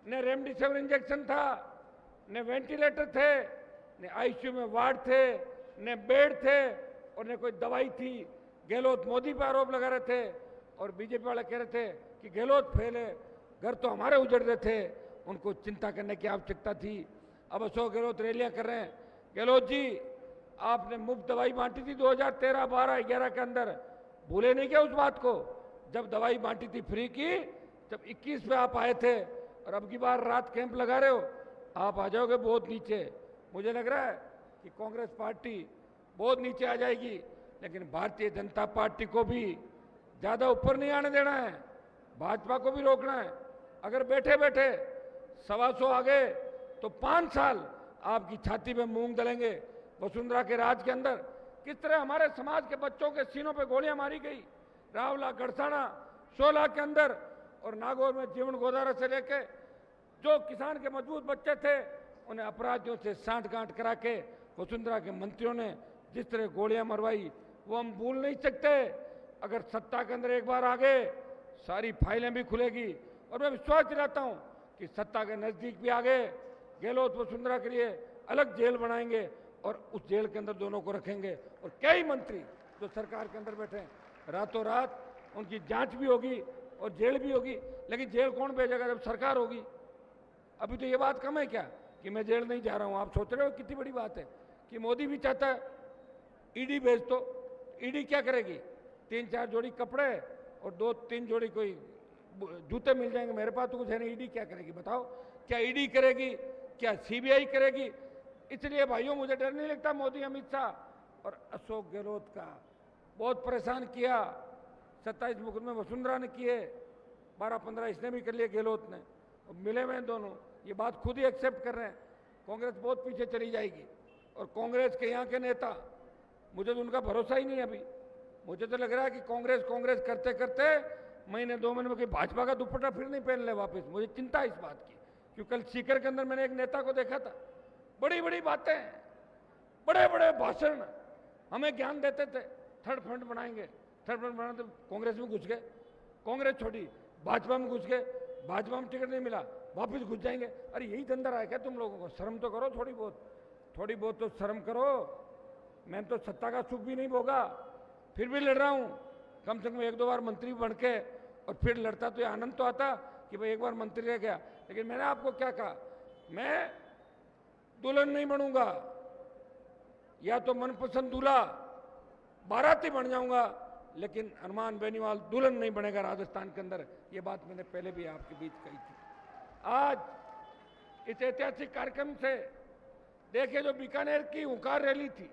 न रेमडेसिविर इंजेक्शन था, न वेंटिलेटर थे, न आईसीयू में वार्ड थे, न बेड थे और न कोई दवाई थी। गहलोत मोदी पर आरोप लगा रहे थे और बीजेपी वाले कह रहे थे कि गहलोत फेल है, घर तो हमारे उजड़ रहे थे, उनको चिंता करने की आवश्यकता थी। अब अशोक गहलोत रैलियां कर रहे हैं। गहलोत जी, आपने मुफ्त दवाई बांटी थी 2013, 12, 11 के अंदर, भूले नहीं क्या उस बात को? जब दवाई बांटी थी फ्री की, जब 21 में आप आए थे, और अब की बार रात कैंप लगा रहे हो, आप आ जाओगे बहुत नीचे। मुझे लग रहा है कि कांग्रेस पार्टी बहुत नीचे आ जाएगी, लेकिन भारतीय जनता पार्टी को भी ज्यादा ऊपर नहीं आने देना है, भाजपा को भी रोकना है। अगर बैठे बैठे 125 आ गए तो 5 साल आपकी छाती में मूंग दलेंगे। वसुंधरा के राज के अंदर किस तरह हमारे समाज के बच्चों के सीनों पे गोलियां मारी गई, रावला, गढ़साना, 16 के अंदर, और नागौर में जीवन गोदारा से लेके जो किसान के मजबूत बच्चे थे उन्हें अपराधियों से सांठ-गांठ करा के वसुंधरा के मंत्रियों ने जिस तरह गोलियां मरवाई, वो हम भूल नहीं सकते। अगर सत्ता के अंदर एक बार आ गए, सारी फाइलें भी खुलेगी। और मैं विश्वास दिलाता हूं कि सत्ता के नजदीक भी आ गए, गहलोत वसुंधरा के लिए अलग जेल बनाएंगे और उस जेल के अंदर दोनों को रखेंगे। और कई मंत्री जो सरकार के अंदर बैठे हैं, रातों रात उनकी जांच भी होगी और जेल भी होगी। लेकिन जेल कौन भेजेगा जब सरकार होगी? अभी तो ये बात कम है क्या कि मैं जेल नहीं जा रहा हूं? आप सोच रहे हो कितनी बड़ी बात है कि मोदी भी चाहता है ईडी भेज दो। ईडी क्या करेगी? 3-4 जोड़ी कपड़े और 2-3 जोड़ी कोई जूते मिल जाएंगे। मेरे पास तो कुछ है नहीं, ईडी क्या करेगी बताओ? क्या ईडी करेगी? क्या सीबीआई करेगी? इसलिए भाइयों, मुझे डर नहीं लगता मोदी, अमित शाह और अशोक गहलोत का। बहुत परेशान किया, 27 मुकदमे वसुंधरा ने किए, 12-15 इसने भी कर लिए गहलोत ने, और मिले हुए दोनों ये बात खुद ही एक्सेप्ट कर रहे हैं। कांग्रेस बहुत पीछे चली जाएगी। और कांग्रेस के यहाँ के नेता, मुझे तो उनका भरोसा ही नहीं अभी। मुझे तो लग रहा है कि कांग्रेस कांग्रेस करते करते महीने 2 महीने में कोई भाजपा का दुपट्टा फिर नहीं पहन ले वापस। मुझे चिंता है इस बात की, क्योंकि कल सीकर के अंदर मैंने एक नेता को देखा था, बड़ी बड़ी बातें, बड़े बड़े भाषण, हमें ज्ञान देते थे थर्ड फ्रंट बनाएंगे, थर्ड फ्रंट बनाते कांग्रेस में घुस गए, कांग्रेस छोड़ी, भाजपा में घुस गए, भाजपा में टिकट नहीं मिला, वापस घुस जाएंगे। अरे यही धंधा रहा है क्या तुम लोगों को? शर्म तो करो थोड़ी बहुत तो शर्म करो। मैं तो सत्ता का सुख भी नहीं भोगा, फिर भी लड़ रहा हूं। कम से कम 1-2 बार मंत्री बन के और फिर लड़ता तो ये आनंद तो आता कि भाई एक बार मंत्री रह गया। लेकिन मैंने आपको क्या कहा, मैं दुल्हन नहीं बनूंगा, या तो मनपसंद दूल्हा बाराती बन जाऊंगा, लेकिन हनुमान बेनीवाल दुल्हन नहीं बनेगा राजस्थान के अंदर। ये बात मैंने पहले भी आपके बीच कही थी। आज इस ऐतिहासिक कार्यक्रम से देखिए, जो बीकानेर की हुंकार रैली थी,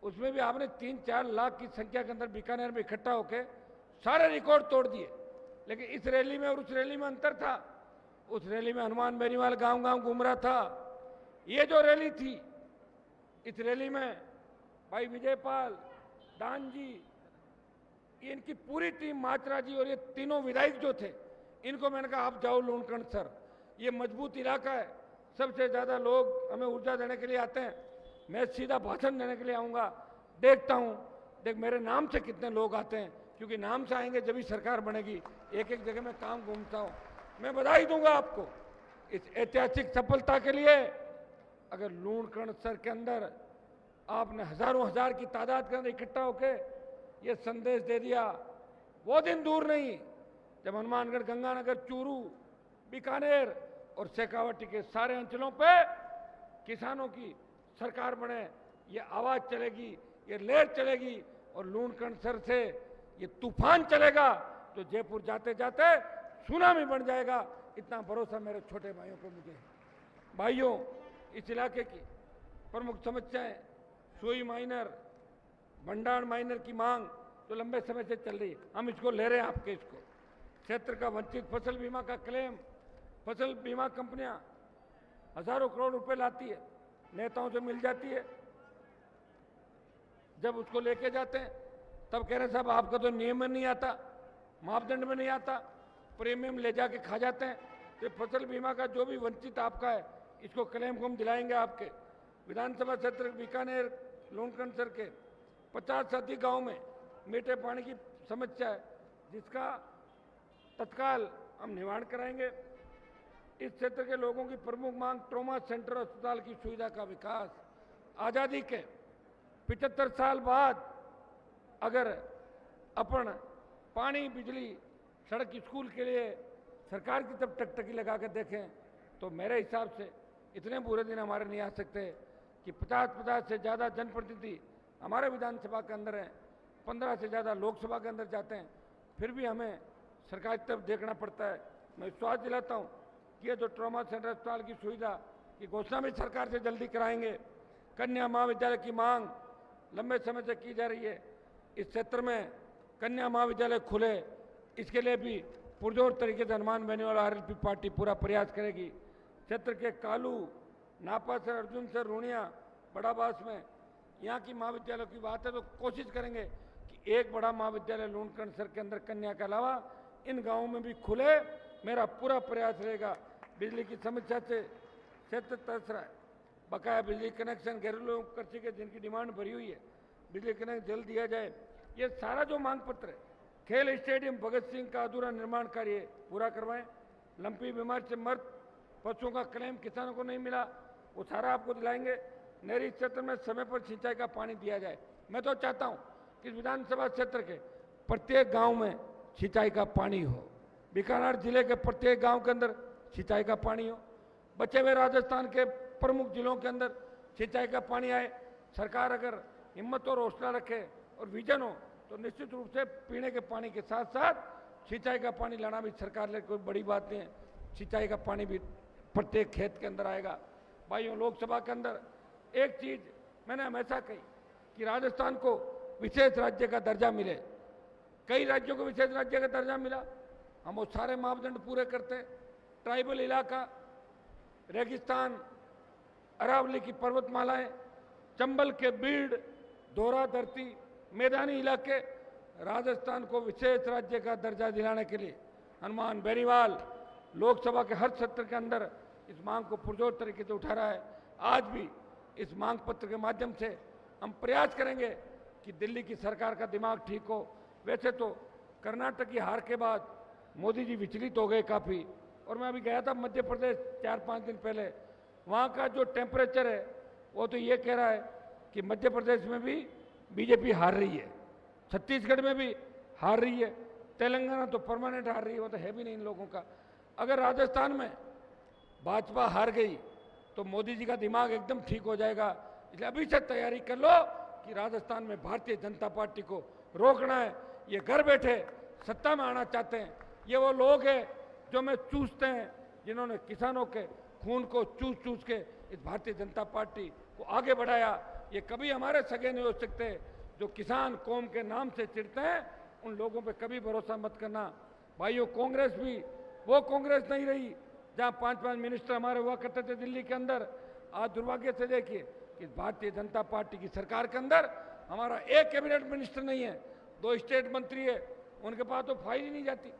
उसमें भी आपने 3-4 लाख की संख्या के अंदर बीकानेर में इकट्ठा होकर सारे रिकॉर्ड तोड़ दिए। लेकिन इस रैली में और उस रैली में अंतर था। उस रैली में हनुमान बेनीवाल गांव-गांव घूम रहा था। ये जो रैली थी, इस रैली में भाई विजयपाल, दान जी, इनकी पूरी टीम, मात्रा जी और ये तीनों विधायक जो थे, इनको मैंने कहा आप जाओ लूणकंड सर, ये मजबूत इलाका है, सबसे ज्यादा लोग हमें ऊर्जा देने के लिए आते हैं, मैं सीधा भाषण देने के लिए आऊंगा, देखता हूं, देख मेरे नाम से कितने लोग आते हैं, क्योंकि नाम से आएंगे जब भी सरकार बनेगी। एक एक जगह में काम घूमता हूं। मैं बधाई दूंगा आपको इस ऐतिहासिक सफलता के लिए। अगर लूणकंड सर के अंदर आपने हजारों हजार की तादाद के अंदर इकट्ठा होकर ये संदेश दे दिया, वो दिन दूर नहीं जब हनुमानगढ़, गंगानगर, चूरू, बीकानेर और शेखावाटी के सारे अंचलों पे किसानों की सरकार बने। ये आवाज चलेगी, ये लहर चलेगी और लूणकंड सर से ये तूफान चलेगा तो जयपुर जाते जाते सुनामी बन जाएगा। इतना भरोसा मेरे छोटे भाइयों को मुझे है। भाइयों, इस इलाके की प्रमुख समस्याएं सोई माइनर, भंडार माइनर की मांग तो लंबे समय से चल रही है, हम इसको ले रहे हैं आपके इसको। क्षेत्र का वंचित फसल बीमा का क्लेम, फसल बीमा कंपनियां हजारों करोड़ रुपए लाती है, नेताओं से मिल जाती है, जब उसको लेके जाते हैं तब कह रहे हैं साहब आपका तो नियम में नहीं आता, मापदंड में नहीं आता, प्रीमियम ले जाके खा जाते हैं। तो फसल बीमा का जो भी वंचित आपका है, इसको क्लेम को हम दिलाएंगे आपके। विधानसभा क्षेत्र बीकानेर लूणकंड सर के 50 से अधिक गाँव में मीठे पानी की समस्या है, जिसका तत्काल हम निवारण कराएंगे। इस क्षेत्र के लोगों की प्रमुख मांग ट्रॉमा सेंटर अस्पताल की सुविधा का विकास। आज़ादी के 75 साल बाद अगर अपन पानी, बिजली, सड़क, स्कूल के लिए सरकार की तरफ टकटकी लगा कर देखें तो मेरे हिसाब से इतने बुरे दिन हमारे नहीं आ सकते कि 50 से ज़्यादा जनप्रतिनिधि हमारे विधानसभा के अंदर हैं, 15 से ज़्यादा लोकसभा के अंदर जाते हैं, फिर भी हमें सरकार की तरफ देखना पड़ता है। मैं विश्वास दिलाता हूँ कि ये जो ट्रॉमा सेंटर अस्पताल की सुविधा की घोषणा भी सरकार से जल्दी कराएंगे। कन्या महाविद्यालय की मांग लंबे समय से की जा रही है, इस क्षेत्र में कन्या महाविद्यालय खुले, इसके लिए भी पुरजोर तरीके से हनुमान बेनीवाल आरएलपी पार्टी पूरा प्रयास करेगी। क्षेत्र के कालू, नापा से, अर्जुन से, रूणिया, बड़ाबास में यहाँ की महाविद्यालयों की बात है तो कोशिश करेंगे कि एक बड़ा महाविद्यालय लूणकंड सर के अंदर कन्या के अलावा इन गाँवों में भी खुले। मेरा पूरा प्रयास रहेगा। बिजली की समस्या से क्षेत्र तरस रहा है, बकाया बिजली कनेक्शन घरेलू कृषि के जिनकी डिमांड भरी हुई है, बिजली कनेक्शन जल्द दिया जाए। ये सारा जो मांग पत्र है, खेल स्टेडियम भगत सिंह का अधूरा निर्माण कार्य पूरा करवाएं। लंपी बीमारी से मर्द पशुओं का क्लेम किसानों को नहीं मिला, वो सारा आपको दिलाएंगे। नहरी क्षेत्र में समय पर सिंचाई का पानी दिया जाए। मैं तो चाहता हूं कि विधानसभा क्षेत्र के प्रत्येक गांव में सिंचाई का पानी हो, बीकानेर जिले के प्रत्येक गांव के अंदर सिंचाई का पानी हो, बचे हुए राजस्थान के प्रमुख जिलों के अंदर सिंचाई का पानी आए। सरकार अगर हिम्मत और हौसला रखे और विजन हो तो निश्चित रूप से पीने के पानी के साथ साथ सिंचाई का पानी लाना भी सरकार ले कोई बड़ी बात नहीं है। सिंचाई का पानी भी प्रत्येक खेत के अंदर आएगा। भाइयों, लोकसभा के अंदर एक चीज मैंने हमेशा कही कि राजस्थान को विशेष राज्य का दर्जा मिले। कई राज्यों को विशेष राज्य का दर्जा मिला, हम वो सारे मापदंड पूरे करते हैं। ट्राइबल इलाका, रेगिस्तान, अरावली की पर्वतमालाएं, चंबल के बीड़, दोहरा धरती, मैदानी इलाके, राजस्थान को विशेष राज्य का दर्जा दिलाने के लिए हनुमान बेनीवाल लोकसभा के हर सत्र के अंदर इस मांग को पुरजोर तरीके से उठा रहा है। आज भी इस मांग पत्र के माध्यम से हम प्रयास करेंगे कि दिल्ली की सरकार का दिमाग ठीक हो। वैसे तो कर्नाटक की हार के बाद मोदी जी विचलित हो गए काफ़ी, और मैं अभी गया था मध्य प्रदेश 4-5 दिन पहले, वहाँ का जो टेम्परेचर है वो तो ये कह रहा है कि मध्य प्रदेश में भी बीजेपी हार रही है, छत्तीसगढ़ में भी हार रही है, तेलंगाना तो परमानेंट हार रही है, वो तो है भी नहीं इन लोगों का। अगर राजस्थान में भाजपा हार गई तो मोदी जी का दिमाग एकदम ठीक हो जाएगा। इसलिए अभी से तैयारी कर लो कि राजस्थान में भारतीय जनता पार्टी को रोकना है। ये घर बैठे सत्ता में आना चाहते हैं, ये वो लोग हैं जो मैं चूसते हैं, जिन्होंने किसानों के खून को चूस चूस के इस भारतीय जनता पार्टी को आगे बढ़ाया। ये कभी हमारे सगे नहीं हो सकते। जो किसान कौम के नाम से चिढ़ते हैं उन लोगों पे कभी भरोसा मत करना। भाइयों, कांग्रेस भी वो कांग्रेस नहीं रही जहां 5-5 मिनिस्टर हमारे हुआ करते थे दिल्ली के अंदर। आज दुर्भाग्य से देखिए कि भारतीय जनता पार्टी की सरकार के अंदर हमारा एक कैबिनेट मिनिस्टर नहीं है, 2 स्टेट मंत्री है, उनके पास तो फाइल ही नहीं जाती,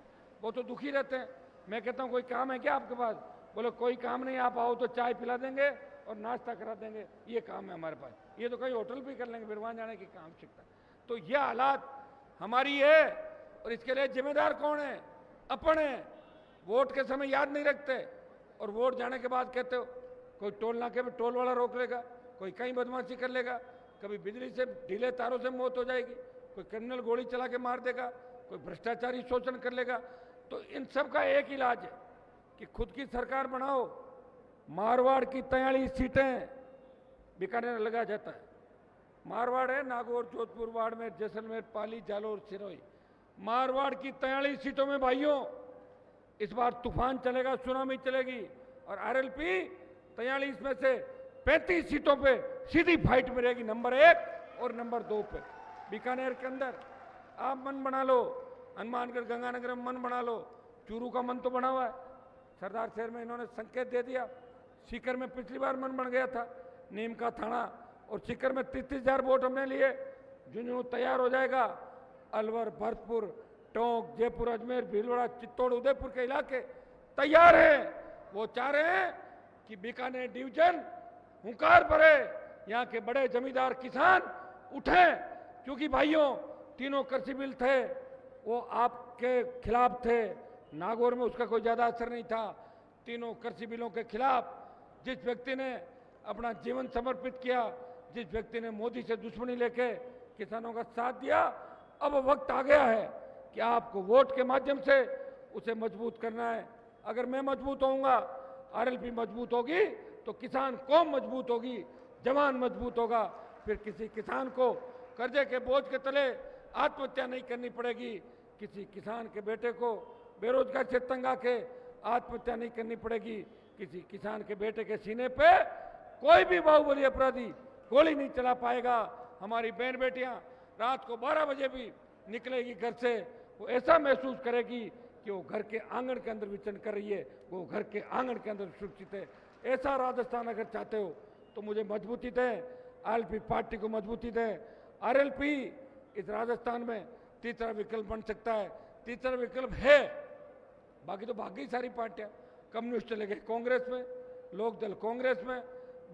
वो तो दुखी रहते हैं। मैं कहता हूँ कोई काम है क्या आपके पास? बोले कोई काम नहीं, आप आओ तो चाय पिला देंगे और नाश्ता करा देंगे, ये काम है हमारे पास। ये तो कहीं होटल भी कर लेंगे, फिर वहाँ जाने की काम सीखता। तो ये हालात हमारी है, और इसके लिए जिम्मेदार कौन है? अपन है। वोट के समय याद नहीं रखते और वोट जाने के बाद कहते हो कोई टोल नाके पे टोल वाला रोक लेगा, कोई कहीं बदमाशी कर लेगा, कभी बिजली से ढीले तारों से मौत हो जाएगी, कोई क्रिमिनल गोली चला के मार देगा, कोई भ्रष्टाचारी शोषण कर लेगा। तो इन सब का एक इलाज है कि खुद की सरकार बनाओ। मारवाड़ की 43 सीटें बीकानेर लगा जाता है। मारवाड़ है नागौर, जोधपुर, बाड़मेर, जैसलमेर, पाली, जालौर, सिरोही। मारवाड़ की 43 सीटों में भाइयों इस बार तूफान चलेगा, सुनामी चलेगी, और आरएलपी 43 में से 35 सीटों पे सीधी फाइट में रहेगी, नंबर 1 और नंबर 2 पे। बीकानेर के अंदर आप मन बना लो, हनुमानगढ़ गंगानगर में मन बना लो, चूरू का मन तो बना हुआ है, सरदार शहर में इन्होंने संकेत दे दिया, सीकर में पिछली बार मन बन गया था, नीम का थाना और सीकर में 33,000 वोट हमने लिए। झुंझुनू तैयार हो जाएगा, अलवर, भरतपुर, टोंक, जयपुर, अजमेर, भीलवाड़ा, चित्तौड़, उदयपुर के इलाके तैयार हैं। वो चाह रहे हैं कि बीकानेर डिवीजन हुंकार भरे, यहाँ के बड़े जमींदार किसान उठे, क्योंकि भाइयों तीनों कृषि बिल थे वो आपके खिलाफ थे। नागौर में उसका कोई ज्यादा असर नहीं था। तीनों कृषि बिलों के खिलाफ जिस व्यक्ति ने अपना जीवन समर्पित किया, जिस व्यक्ति ने मोदी से दुश्मनी लेके किसानों का साथ दिया, अब वक्त आ गया है कि आपको वोट के माध्यम से उसे मजबूत करना है। अगर मैं मजबूत होऊंगा, आरएलपी मजबूत होगी, तो किसान कौम मजबूत होगी, जवान मजबूत होगा। फिर किसी किसान को कर्जे के बोझ के तले आत्महत्या नहीं करनी पड़ेगी, किसी किसान के बेटे को बेरोजगार से तंग आके आत्महत्या नहीं करनी पड़ेगी, किसी किसान के बेटे के सीने पे कोई भी बाहुबली अपराधी गोली नहीं चला पाएगा। हमारी बहन बेटियां रात को 12 बजे भी निकलेगी घर से, वो ऐसा महसूस करेगी कि वो घर के आंगन के अंदर विचरण कर रही है, वो घर के आंगन के अंदर सुरक्षित है। ऐसा राजस्थान अगर चाहते हो तो मुझे मजबूती दें, आरएलपी पार्टी को मजबूती दें। आरएलपी इस राजस्थान में तीसरा विकल्प बन सकता है, तीसरा विकल्प है। बाकी तो बाकी सारी पार्टियां, कम्युनिस्ट चले गए कांग्रेस में, लोकदल कांग्रेस में,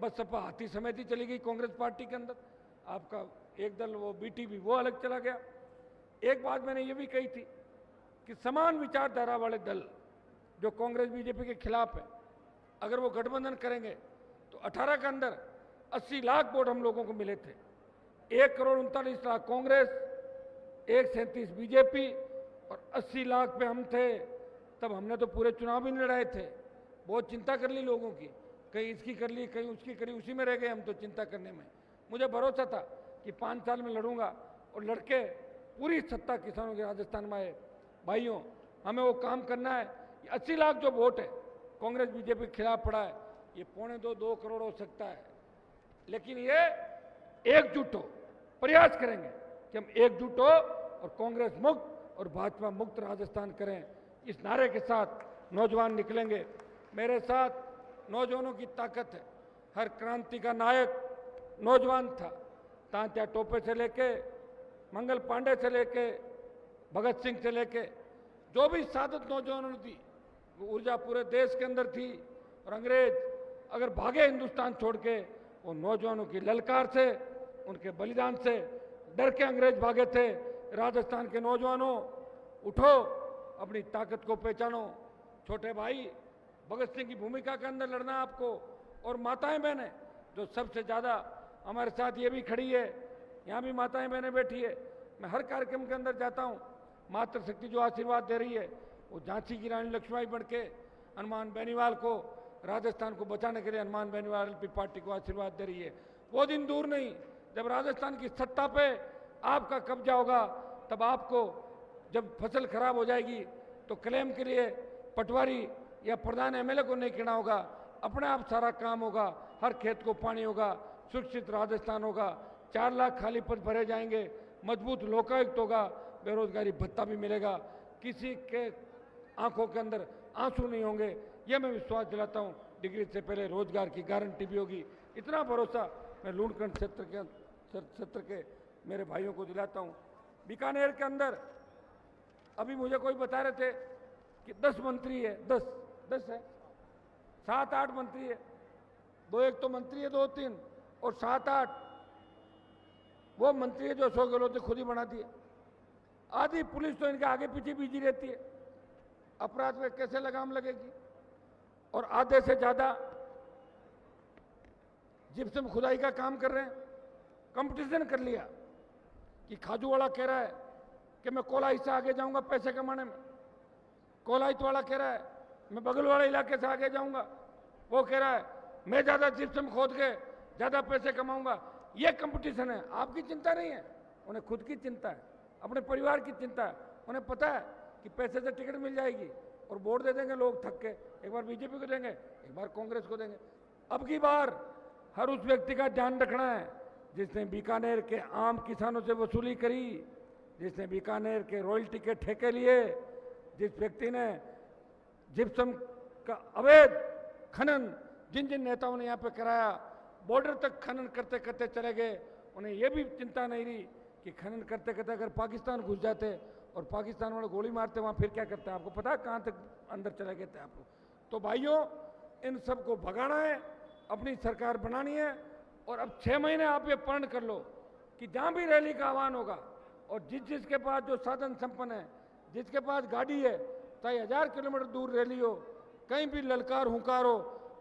बसपा हाथी समिति चली गई कांग्रेस पार्टी के अंदर, आपका एक दल वो बीटीपी वो अलग चला गया। एक बात मैंने ये भी कही थी कि समान विचारधारा वाले दल जो कांग्रेस बीजेपी के खिलाफ है, अगर वो गठबंधन करेंगे तो 18 के अंदर 80 लाख वोट हम लोगों को मिले थे। 1,39,00,000 कांग्रेस, 137 बीजेपी और 80 लाख पे हम थे। तब हमने तो पूरे चुनाव भी नहीं लड़ाए थे, बहुत चिंता कर ली लोगों की, कहीं इसकी कर ली, कहीं उसकी करी, उसी में रह गए हम तो चिंता करने में। मुझे भरोसा था कि 5 साल में लड़ूंगा और लड़के पूरी सत्ता किसानों के राजस्थान में आए। भाइयों, हमें वो काम करना है। 80 लाख जो वोट है कांग्रेस बीजेपी के खिलाफ पड़ा है, ये 2.25-2 करोड़ हो सकता है, लेकिन ये एकजुट हो, प्रयास करेंगे कि हम एकजुट हो और कांग्रेस मुक्त और भाजपा मुक्त राजस्थान करें। इस नारे के साथ नौजवान निकलेंगे। मेरे साथ नौजवानों की ताकत है। हर क्रांति का नायक नौजवान था। तांत्या टोपे से लेके मंगल पांडे से लेके भगत सिंह से लेके जो भी सादत नौजवानों ने दी, वो ऊर्जा पूरे देश के अंदर थी। और अंग्रेज अगर भागे हिंदुस्तान छोड़ के, वो नौजवानों की ललकार से, उनके बलिदान से डर के अंग्रेज भागे थे। राजस्थान के नौजवानों, उठो, अपनी ताकत को पहचानो। छोटे भाई, भगत सिंह की भूमिका के अंदर लड़ना आपको। और माताएं बहनें जो सबसे ज़्यादा हमारे साथ ये भी खड़ी है, यहाँ भी माताएं बहनें बैठी है। मैं हर कार्यक्रम के अंदर जाता हूँ, मातृशक्ति जो आशीर्वाद दे रही है, वो झांसी की रानी लक्ष्मीबाई बन के हनुमान बेनीवाल को, राजस्थान को बचाने के लिए हनुमान बेनीवाल एलपी पार्टी को आशीर्वाद दे रही है। वो दिन दूर नहीं जब राजस्थान की सत्ता पे आपका कब्जा होगा। तब आपको जब फसल खराब हो जाएगी तो क्लेम के लिए पटवारी या प्रधान एमएलए को नहीं कहना होगा, अपने आप सारा काम होगा। हर खेत को पानी होगा, सुरक्षित राजस्थान होगा, 4 लाख खाली पद भरे जाएंगे, मजबूत लोकायुक्त होगा, बेरोजगारी भत्ता भी मिलेगा, किसी के आंखों के अंदर आंसू नहीं होंगे। ये मैं विश्वास दिलाता हूँ। डिग्री से पहले रोजगार की गारंटी भी होगी। इतना भरोसा मैं लूणखंड क्षेत्र के मेरे भाइयों को दिलाता हूँ। बीकानेर के अंदर अभी मुझे कोई बता रहे थे कि 10 मंत्री है, 10 है, 7-8 मंत्री है, 2-1 तो मंत्री है, 2-3 और 7-8 वो मंत्री है जो अशोक गहलोत ने खुद ही बना दिए। आधी पुलिस तो इनके आगे पीछे बिजी रहती है। अपराध में कैसे लगाम लगेगी? और आधे से ज्यादा जिप्सम खुदाई का काम कर रहे हैं। कंपटीशन कर लिया कि खाजूवाड़ा कह रहा है कि मैं कोलाई से आगे जाऊंगा पैसे कमाने में, कोलाइत वाला कह रहा है मैं बगल वाले इलाके से आगे जाऊंगा, वो कह रहा है मैं ज्यादा जिप्सम खोद के ज्यादा पैसे कमाऊंगा। ये कंपटीशन है। आपकी चिंता नहीं है, उन्हें खुद की चिंता है, अपने परिवार की चिंता है। उन्हें पता है कि पैसे से टिकट मिल जाएगी और वोट दे देंगे लोग थक के, एक बार बीजेपी को देंगे, एक बार कांग्रेस को देंगे। अब की बार हर उस व्यक्ति का ध्यान रखना है जिसने बीकानेर के आम किसानों से वसूली करी, जिसने बीकानेर के रॉयल्टी के ठेके लिए, जिस व्यक्ति ने जिप्सम का अवैध खनन जिन जिन नेताओं ने यहाँ पे कराया, बॉर्डर तक खनन करते करते चले गए। उन्हें यह भी चिंता नहीं रही कि खनन करते करते अगर पाकिस्तान घुस जाते और पाकिस्तान वाले गोली मारते, वहाँ फिर क्या करते हैं आपको पता है, कहाँ तक अंदर चले गए थे आप लोग। तो भाइयों, इन सबको भगाना है, अपनी सरकार बनानी है। और अब 6 महीने आप ये प्रण कर लो कि जहाँ भी रैली का आह्वान होगा और जिसके पास जो साधन संपन्न है, जिसके पास गाड़ी है, चाहे 1000 किलोमीटर दूर रैली हो, कहीं भी ललकार हुंकार हो,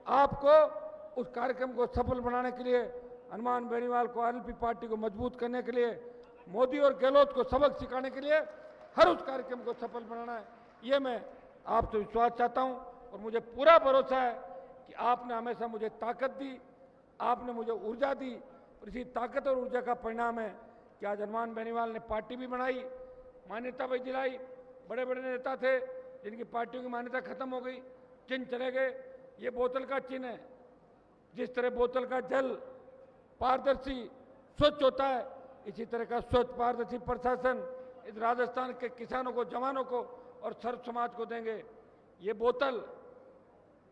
आपको उस कार्यक्रम को सफल बनाने के लिए, हनुमान बेनीवाल को, आरएलपी पार्टी को मजबूत करने के लिए, मोदी और गहलोत को सबक सिखाने के लिए हर उस कार्यक्रम को सफल बनाना है। ये मैं आपसे विश्वास चाहता हूं और मुझे पूरा भरोसा है कि आपने हमेशा मुझे ताकत दी, आपने मुझे ऊर्जा दी और इसी ताकत और ऊर्जा का परिणाम है कि आज हनुमान बेनीवाल ने पार्टी भी बनाई, मान्यता भी दिलाई। बड़े बड़े नेता थे जिनकी पार्टियों की मान्यता खत्म हो गई, चिन्ह चले गए। ये बोतल का चिन्ह है। जिस तरह बोतल का जल पारदर्शी स्वच्छ होता है, इसी तरह का स्वच्छ पारदर्शी प्रशासन इस राजस्थान के किसानों को, जवानों को और सर्व समाज को देंगे। ये बोतल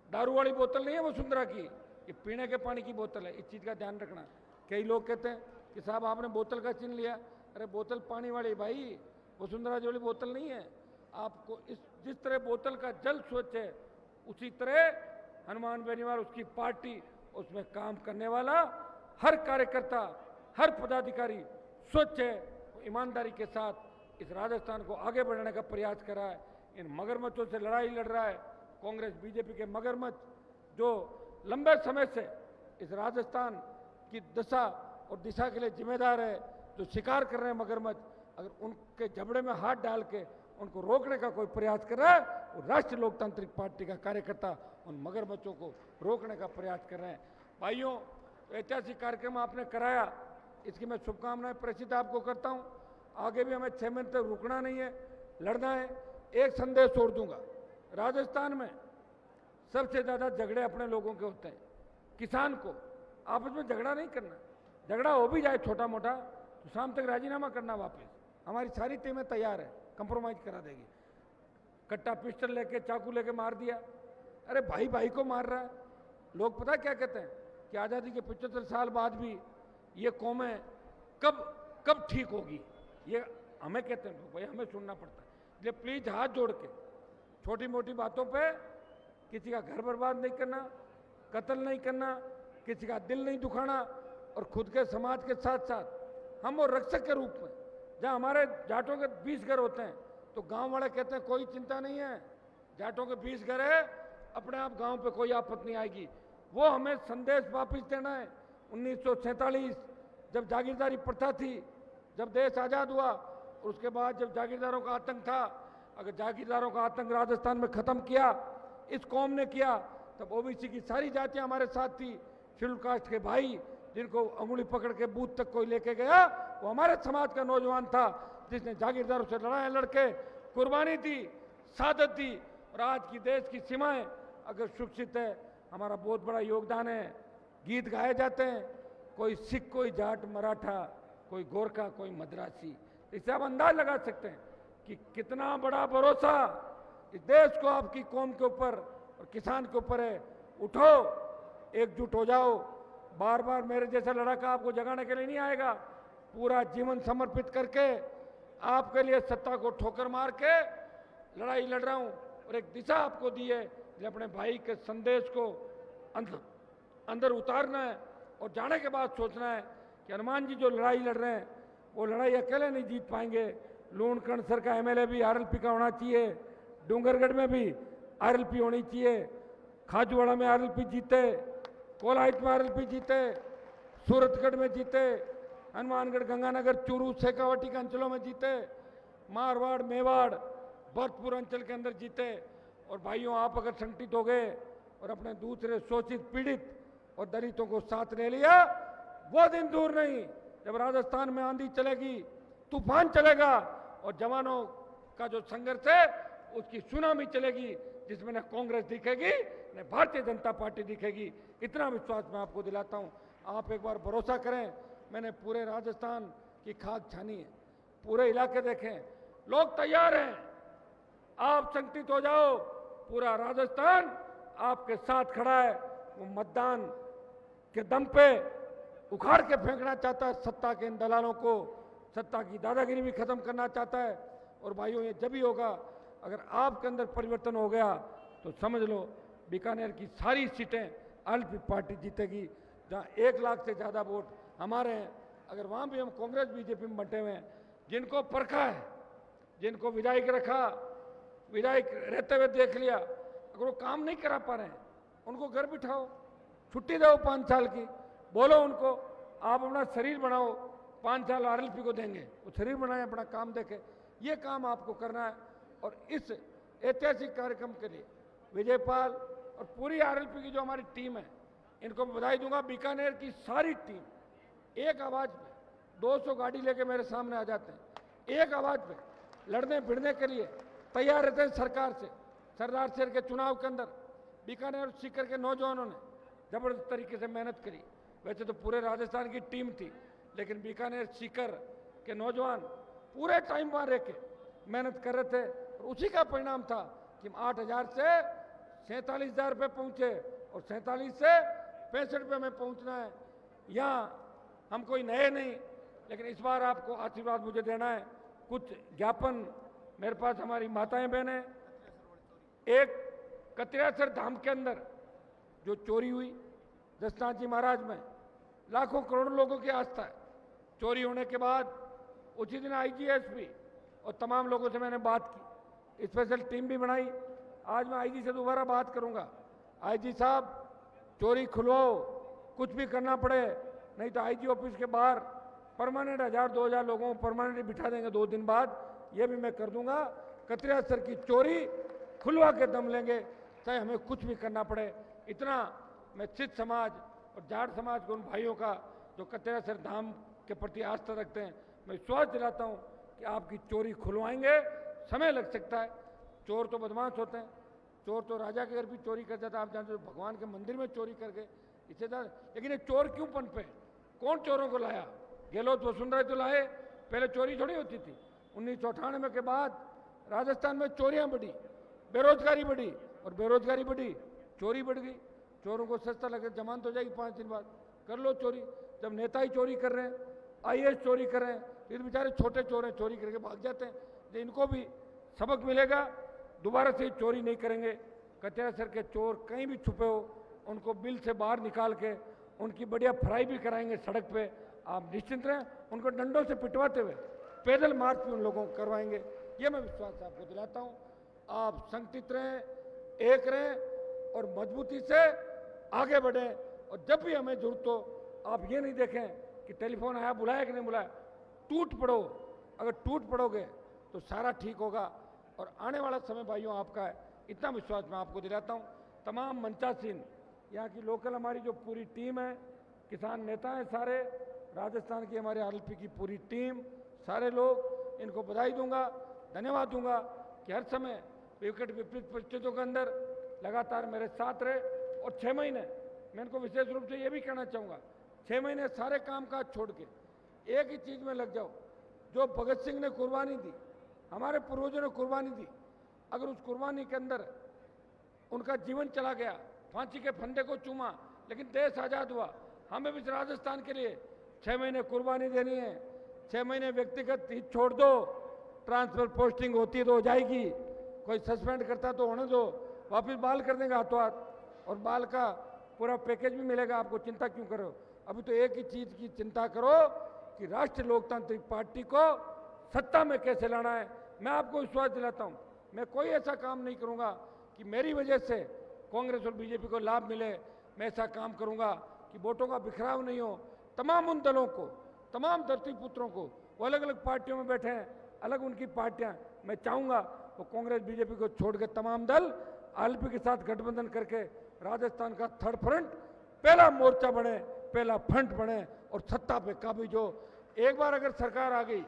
दारू वाली बोतल नहीं है वसुंधरा की, ये पीने के पानी की बोतल है। इस चीज का ध्यान रखना। कई लोग कहते हैं कि साहब आपने बोतल का चिन्ह लिया, अरे बोतल पानी वाली भाई, वसुंधरा वाली बोतल नहीं है। आपको जिस तरह बोतल का जल स्वच्छ है, उसी तरह हनुमान बेनीवाल, उसकी पार्टी, उसमें काम करने वाला हर कार्यकर्ता, हर पदाधिकारी स्वच्छ है, ईमानदारी के साथ इस राजस्थान को आगे बढ़ाने का प्रयास कर रहा है। इन मगरमच्छों से लड़ाई लड़ रहा है। कांग्रेस बीजेपी के मगरमच्छ जो लंबे समय से इस राजस्थान की दशा और दिशा के लिए जिम्मेदार है, जो शिकार कर रहे हैं मगरमच्छ, अगर उनके जबड़े में हाथ डाल के उनको रोकने का कोई प्रयास कर रहा है, वो राष्ट्रीय लोकतांत्रिक पार्टी का कार्यकर्ता उन मगरमच्छों को रोकने का प्रयास कर रहे हैं। भाइयों, ऐतिहासिक कार्यक्रम आपने कराया, इसकी मैं शुभकामनाएं प्रेषित आपको करता हूं। आगे भी हमें 6 महीने तक रुकना नहीं है, लड़ना है। एक संदेश छोड़ दूंगा, राजस्थान में सबसे ज्यादा झगड़े अपने लोगों के होते हैं। किसान को आपस में झगड़ा नहीं करना, झगड़ा हो भी जाए छोटा मोटा तो शाम तक राजीनामा करना वापस। हमारी सारी टीमें तैयार है, कंप्रोमाइज करा देगी। कट्टा पिस्टल लेके, चाकू लेके मार दिया, अरे भाई भाई को मार रहा है। लोग पता क्या कहते हैं कि आज़ादी के 75 साल बाद भी ये कौमें कब ठीक होगी, ये हमें कहते हैं लोग, भाई हमें सुनना पड़ता है। इसलिए प्लीज हाथ जोड़ के छोटी मोटी बातों पे किसी का घर बर्बाद नहीं करना, कत्ल नहीं करना, किसी का दिल नहीं दुखाना और खुद के समाज के साथ साथ हम वो रक्षक के रूप में, जहाँ हमारे जाटों के 20 घर होते हैं तो गांव वाले कहते हैं कोई चिंता नहीं है, जाटों के 20 घर है, अपने आप गांव पे कोई आफत नहीं आएगी। वो हमें संदेश वापस देना है। 1947 जब जागीरदारी प्रथा थी, जब देश आज़ाद हुआ, और उसके बाद जब जागीरदारों का आतंक था, अगर जागीरदारों का आतंक राजस्थान में ख़त्म किया, इस कौम ने किया, तब ओबीसी की सारी जातियां हमारे साथ थी। शेड्यूल कास्ट के भाई जिनको अंगुली पकड़ के बूथ तक कोई लेके गया, वो हमारे समाज का नौजवान था जिसने जागीरदारों से लड़ाई लड़के कुर्बानी दी, शहादत दी। और आज की देश की सीमाएं अगर सुरक्षित है, हमारा बहुत बड़ा योगदान है। गीत गाए जाते हैं, कोई सिख, कोई जाट, मराठा, कोई गोरखा, कोई मद्रासी। इससे आप अंदाज लगा सकते हैं कि कितना बड़ा भरोसा इस देश को आपकी कौम के ऊपर और किसान के ऊपर है। उठो, एकजुट हो जाओ। बार बार मेरे जैसा लड़का आपको जगाने के लिए नहीं आएगा। पूरा जीवन समर्पित करके आपके लिए सत्ता को ठोकर मार के लड़ाई लड़ रहा हूं, और एक दिशा आपको दी है कि अपने भाई के संदेश को अंदर उतारना है, और जाने के बाद सोचना है कि हनुमान जी जो लड़ाई लड़ रहे हैं वो लड़ाई अकेले नहीं जीत पाएंगे। लूणकरण सर का एमएलए भी आरएलपी का होना चाहिए, डूंगरगढ़ में भी आरएलपी होनी चाहिए, खाजूवाड़ा में आरएलपी जीते, कोलाहित में आरएलपी जीते, सूरतगढ़ में जीते, हनुमानगढ़, गंगानगर, चूरू, शेखावाटी के अंचलों में जीते, मारवाड़, मेवाड़, भरतपुर अंचल के अंदर जीते। और भाइयों, आप अगर संगठित हो गए और अपने दूसरे शोषित, पीड़ित और दलितों को साथ ले लिया, वो दिन दूर नहीं जब राजस्थान में आंधी चलेगी, तूफान चलेगा, और जवानों का जो संघर्ष है उसकी सुनामी चलेगी, जिसमें न कांग्रेस दिखेगी न भारतीय जनता पार्टी दिखेगी। इतना विश्वास मैं आपको दिलाता हूं। आप एक बार भरोसा करें, मैंने पूरे राजस्थान की खाक छानी है, पूरे इलाके देखें, लोग तैयार हैं। आप संगठित हो जाओ, पूरा राजस्थान आपके साथ खड़ा है। वो मतदान के दम पे उखाड़ के फेंकना चाहता है सत्ता के इन दलालों को, सत्ता की दादागिरी भी खत्म करना चाहता है। और भाइयों, ये जब ही होगा, अगर आपके अंदर परिवर्तन हो गया तो समझ लो बीकानेर की सारी सीटें आरएलपी पार्टी जीतेगी। जहां 1 लाख से ज्यादा वोट हमारे हैं, अगर वहां भी हम कांग्रेस बीजेपी में बंटे हुए हैं, जिनको परखा है, जिनको विधायक रखा, विधायक रहते हुए देख लिया, अगर वो काम नहीं करा पा रहे हैं, उनको घर बिठाओ, छुट्टी दो 5 साल की, बोलो उनको आप अपना शरीर बनाओ, 5 साल आरएलपी को देंगे, वो शरीर बनाए, अपना काम देखे। ये काम आपको करना है। और इस ऐतिहासिक कार्यक्रम के लिए विजयपाल और पूरी आरएलपी की जो हमारी टीम है, इनको मैं बधाई दूंगा। बीकानेर की सारी टीम एक आवाज पे 200 गाड़ी लेके मेरे सामने आ जाते हैं, एक आवाज पे लड़ने भिड़ने के लिए तैयार रहते हैं सरकार से। सरदार शहर के चुनाव के अंदर बीकानेर और सीकर के नौजवानों ने जबरदस्त तरीके से मेहनत करी। वैसे तो पूरे राजस्थान की टीम थी, लेकिन बीकानेर सीकर के नौजवान पूरे टाइम वहां रह के मेहनत कर रहे थे, और उसी का परिणाम था कि हम 8,000 से 47,000 रुपये पहुंचे, और 47 से 65 रुपये में पहुंचना है। यहाँ हम कोई नए नहीं, लेकिन इस बार आपको आशीर्वाद मुझे देना है। कुछ ज्ञापन मेरे पास हमारी माताएं बहनें, एक कतिरासर धाम के अंदर जो चोरी हुई दशनाथ जी महाराज में, लाखों करोड़ों लोगों की आस्था है। चोरी होने के बाद उसी दिन आईजी और तमाम लोगों से मैंने बात की, स्पेशल टीम भी बनाई। आज मैं आईजी से दोबारा बात करूंगा। आईजी साहब, चोरी खुलवाओ, कुछ भी करना पड़े, नहीं तो आईजी ऑफिस के बाहर परमानेंट 1,000-2,000 लोगों को परमानेंट बिठा देंगे 2 दिन बाद, ये भी मैं कर दूंगा। कतिरासर की चोरी खुलवा के दम लेंगे, चाहे हमें कुछ भी करना पड़े। इतना मैं सिख समाज और जाट समाज के उन भाइयों का जो कतिरासर धाम के प्रति आस्था रखते हैं, मैं विश्वास दिलाता हूं कि आपकी चोरी खुलवाएंगे। समय लग सकता है, चोर तो बदमाश होते हैं, चोर तो राजा के घर भी चोरी कर जाता है, आप जानते हो, भगवान के मंदिर में चोरी करके इससे ज्यादा। लेकिन ये चोर क्यों पनपे? कौन चोरों को लाया? गहलोत वसुंधरा तो लाए, पहले चोरी थोड़ी होती थी। 1998 के बाद राजस्थान में चोरियां बढ़ी, बेरोजगारी बढ़ी, और बेरोजगारी बढ़ी, चोरी बढ़ गई। चोरों को सस्ता लगे, जमानत हो जाएगी 5 दिन बाद, कर लो चोरी। जब नेता ही चोरी कर रहे हैं, आईएएस चोरी कर रहे हैं, फिर बेचारे छोटे चोर हैं, चोरी करके भाग जाते हैं। तो इनको भी सबक मिलेगा, दोबारा से चोरी नहीं करेंगे। कतिरासर के चोर कहीं भी छुपे हो, उनको बिल से बाहर निकाल के उनकी बढ़िया फ्राई भी कराएंगे सड़क पे, आप निश्चिंत रहें, उनको डंडों से पिटवाते हुए पैदल मार्च भी उन लोगों को करवाएंगे, ये मैं विश्वास आपको दिलाता हूं। आप संगठित रहें, एक रहें और मजबूती से आगे बढ़ें। और जब भी हमें जरूरत हो, आप ये नहीं देखें कि टेलीफोन आया, बुलाया कि नहीं बुलाया, टूट पड़ो। अगर टूट पड़ोगे तो सारा ठीक होगा और आने वाला समय भाइयों आपका है, इतना विश्वास मैं आपको दिलाता हूं। तमाम मंचासीन, यहाँ की लोकल हमारी जो पूरी टीम है, किसान नेता हैं सारे, राजस्थान की हमारे आरएलपी की पूरी टीम, सारे लोग, इनको बधाई दूंगा, धन्यवाद दूंगा कि हर समय विकट विपरीत परिस्थितियों के अंदर लगातार मेरे साथ रहे। और 6 महीने मैं इनको विशेष रूप से ये भी कहना चाहूँगा, 6 महीने सारे काम काज छोड़ के एक ही चीज़ में लग जाओ। जो भगत सिंह ने कुर्बानी दी, हमारे पूर्वजों ने कुर्बानी दी, अगर उस कुर्बानी के अंदर उनका जीवन चला गया, फांसी के फंदे को चूमा, लेकिन देश आज़ाद हुआ। हमें भी राजस्थान के लिए 6 महीने कुर्बानी देनी है। 6 महीने व्यक्तिगत हित छोड़ दो, ट्रांसफर पोस्टिंग होती है तो हो जाएगी, कोई सस्पेंड करता तो होने दो, वापिस बहाल कर देंगे हाथों हाथ, और बाल का पूरा पैकेज भी मिलेगा आपको, चिंता क्यों करो। अभी तो एक ही चीज़ की चिंता करो कि राष्ट्रीय लोकतांत्रिक पार्टी को सत्ता में कैसे लाना है। मैं आपको विश्वास दिलाता हूं, मैं कोई ऐसा काम नहीं करूंगा कि मेरी वजह से कांग्रेस और बीजेपी को लाभ मिले। मैं ऐसा काम करूंगा कि वोटों का बिखराव नहीं हो। तमाम उन दलों को, तमाम धरती पुत्रों को, वो अलग अलग पार्टियों में बैठे हैं, अलग उनकी पार्टियां, मैं चाहूंगा वो कांग्रेस बीजेपी को छोड़ के तमाम दल आरएलपी के साथ गठबंधन करके राजस्थान का थर्ड फ्रंट, पहला मोर्चा बने, पहला फ्रंट बने और सत्ता पे काबिज हो। एक बार अगर सरकार आ गई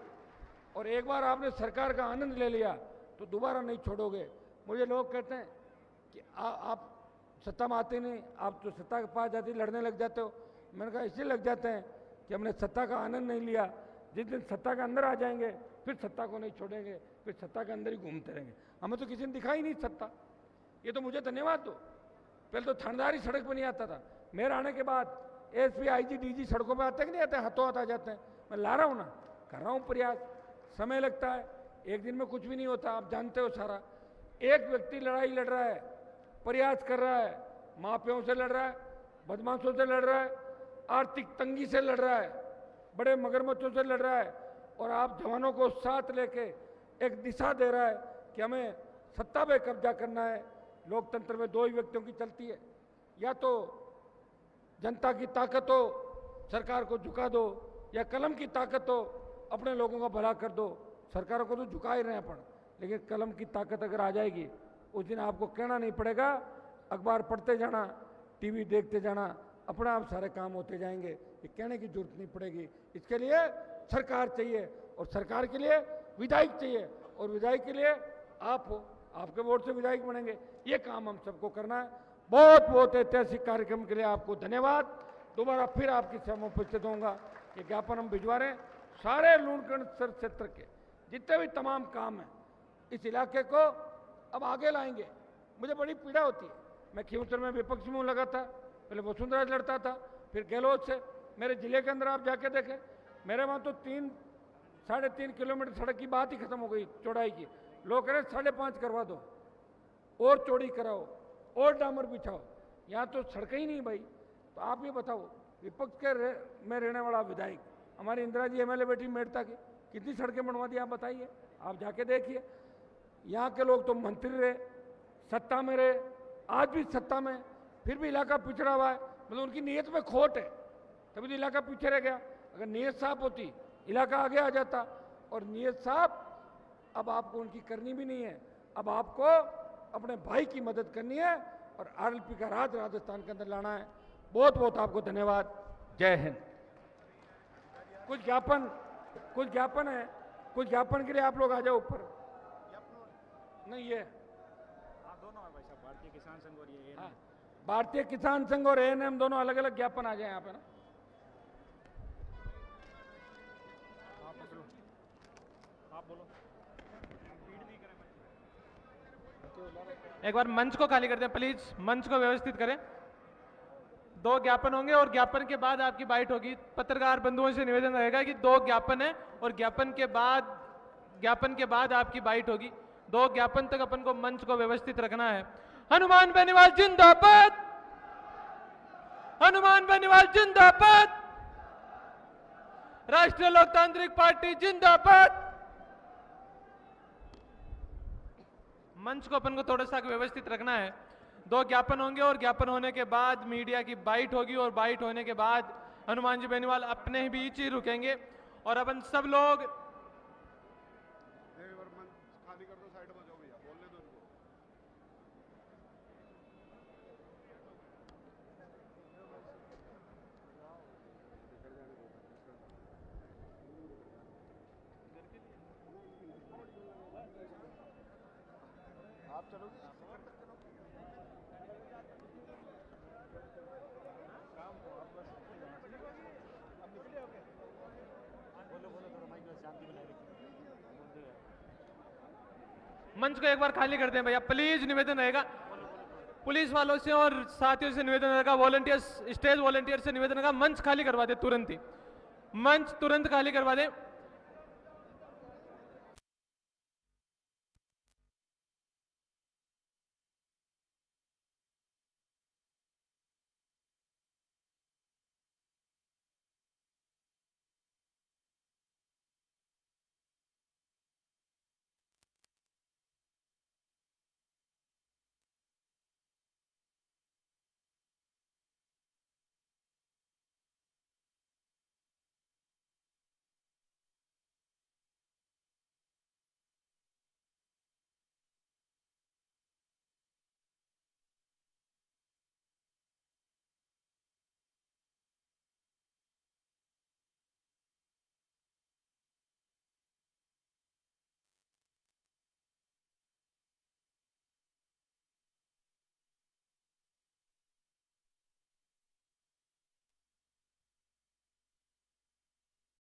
और एक बार आपने सरकार का आनंद ले लिया तो दोबारा नहीं छोड़ोगे। मुझे लोग कहते हैं कि आप सत्ता में आते नहीं, आप तो सत्ता के पास जाते लड़ने लग जाते हो। मैंने कहा इसलिए लग जाते हैं कि हमने सत्ता का आनंद नहीं लिया। जिस दिन सत्ता के अंदर आ जाएंगे फिर सत्ता को नहीं छोड़ेंगे, फिर सत्ता के अंदर ही घूमते रहेंगे। हमें तो किसी ने दिखाई नहीं सत्ता। ये तो मुझे धन्यवाद दो, पहले तो थानेदारी सड़क पर नहीं आता था, मेरे आने के बाद एसपी आईजी डीजी सड़कों पर आते कि नहीं आते, हाथों हाथ आ जाते हैं। मैं ला रहा हूँ ना, कर रहा हूँ प्रयास, समय लगता है, एक दिन में कुछ भी नहीं होता, आप जानते हो सारा। एक व्यक्ति लड़ाई लड़ रहा है, प्रयास कर रहा है, माफियाओं से लड़ रहा है, बदमाशों से लड़ रहा है, आर्थिक तंगी से लड़ रहा है, बड़े मगरमच्छों से लड़ रहा है, और आप जवानों को साथ लेके एक दिशा दे रहा है कि हमें सत्ता पे कब्जा करना है। लोकतंत्र में 2 ही व्यक्तियों की चलती है, या तो जनता की ताकत हो, सरकार को झुका दो, या कलम की ताकत हो, अपने लोगों का भला कर दो। सरकारों को तो झुका ही रहे अपन, लेकिन कलम की ताकत अगर आ जाएगी उस दिन आपको कहना नहीं पड़ेगा, अखबार पढ़ते जाना, टीवी देखते जाना, अपने आप सारे काम होते जाएंगे, ये कहने की जरूरत नहीं पड़ेगी। इसके लिए सरकार चाहिए और सरकार के लिए विधायक चाहिए और विधायक के लिए आप हो, आपके वोट से विधायक बनेंगे। ये काम हम सबको करना है। बहुत बहुत ऐतिहासिक कार्यक्रम के लिए आपको धन्यवाद। दोबारा फिर आपकी सेवा में उपस्थित होऊंगा। ये ज्ञापन हम भिजवा रहे हैं सारे लूणकरण क्षेत्र के जितने भी तमाम काम हैं, इस इलाके को अब आगे लाएंगे। मुझे बड़ी पीड़ा होती है, मैं खींवसर में विपक्ष में लगा था, पहले वसुंधरा लड़ता था, फिर गहलोत से। मेरे जिले के अंदर आप जाके देखें, मेरे वहाँ तो 3-3.5 किलोमीटर सड़क की बात ही खत्म हो गई चौड़ाई की। लोग कह रहे 5.5 करवा दो, और चौड़ी कराओ, और डामर बिछाओ। यहाँ तो सड़कें ही नहीं भाई। तो आप ये बताओ, विपक्ष के में रहने वाला विधायक, हमारी इंदिरा जी एमएलए बेटी मेड़ता की, कितनी सड़कें बनवा दी आप बताइए, आप जाके देखिए। यहाँ के लोग तो मंत्री रहे, सत्ता में रहे, आज भी सत्ता में, फिर भी इलाका पिछड़ा हुआ है। मतलब उनकी नीयत में खोट है, तभी तो इलाका पीछे रह गया। अगर नीयत साफ होती, इलाका आगे आ जाता। और नीयत साफ अब आपको उनकी करनी भी नहीं है। अब आपको अपने भाई की मदद करनी है और आरएलपी का राज राजस्थान के अंदर लाना है। बहुत बहुत आपको धन्यवाद। जय हिंद। कुछ ज्ञापन है, कुछ ज्ञापन के लिए आप लोग आ जाओ ऊपर। नहीं ये दोनों है भाई साहब, भारतीय किसान संघ और ये हाँ, भारतीय किसान संघ और एएनएम दोनों अलग अलग ज्ञापन आ जाए यहाँ पे ना। आप बोलो। एक बार मंच को खाली कर दें प्लीज, मंच को व्यवस्थित करें। 2 ज्ञापन होंगे और ज्ञापन के बाद आपकी बाइट होगी। पत्रकार बंधुओं से निवेदन रहेगा कि 2 ज्ञापन है और ज्ञापन के बाद आपकी बाइट होगी। 2 ज्ञापन तक अपन को मंच को व्यवस्थित रखना है। हनुमान बेनीवाल जिंदाबाद, हनुमान बेनीवाल जिंदाबाद, राष्ट्रीय लोकतांत्रिक पार्टी जिंदाबाद। मंच को अपन को थोड़ा सा व्यवस्थित रखना है। 2 ज्ञापन होंगे और ज्ञापन होने के बाद मीडिया की बाइट होगी और बाइट होने के बाद हनुमान जी बेनीवाल अपने बीच ही रुकेंगे और अपन सब लोग मंच को एक बार खाली कर दें भैया, प्लीज निवेदन रहेगा। पुलिस वालों से और साथियों से निवेदन रहेगा, वॉलंटियर्स, स्टेज वॉलंटियर से निवेदन रहेगा, मंच खाली करवा दे तुरंत ही, मंच तुरंत खाली करवा दे।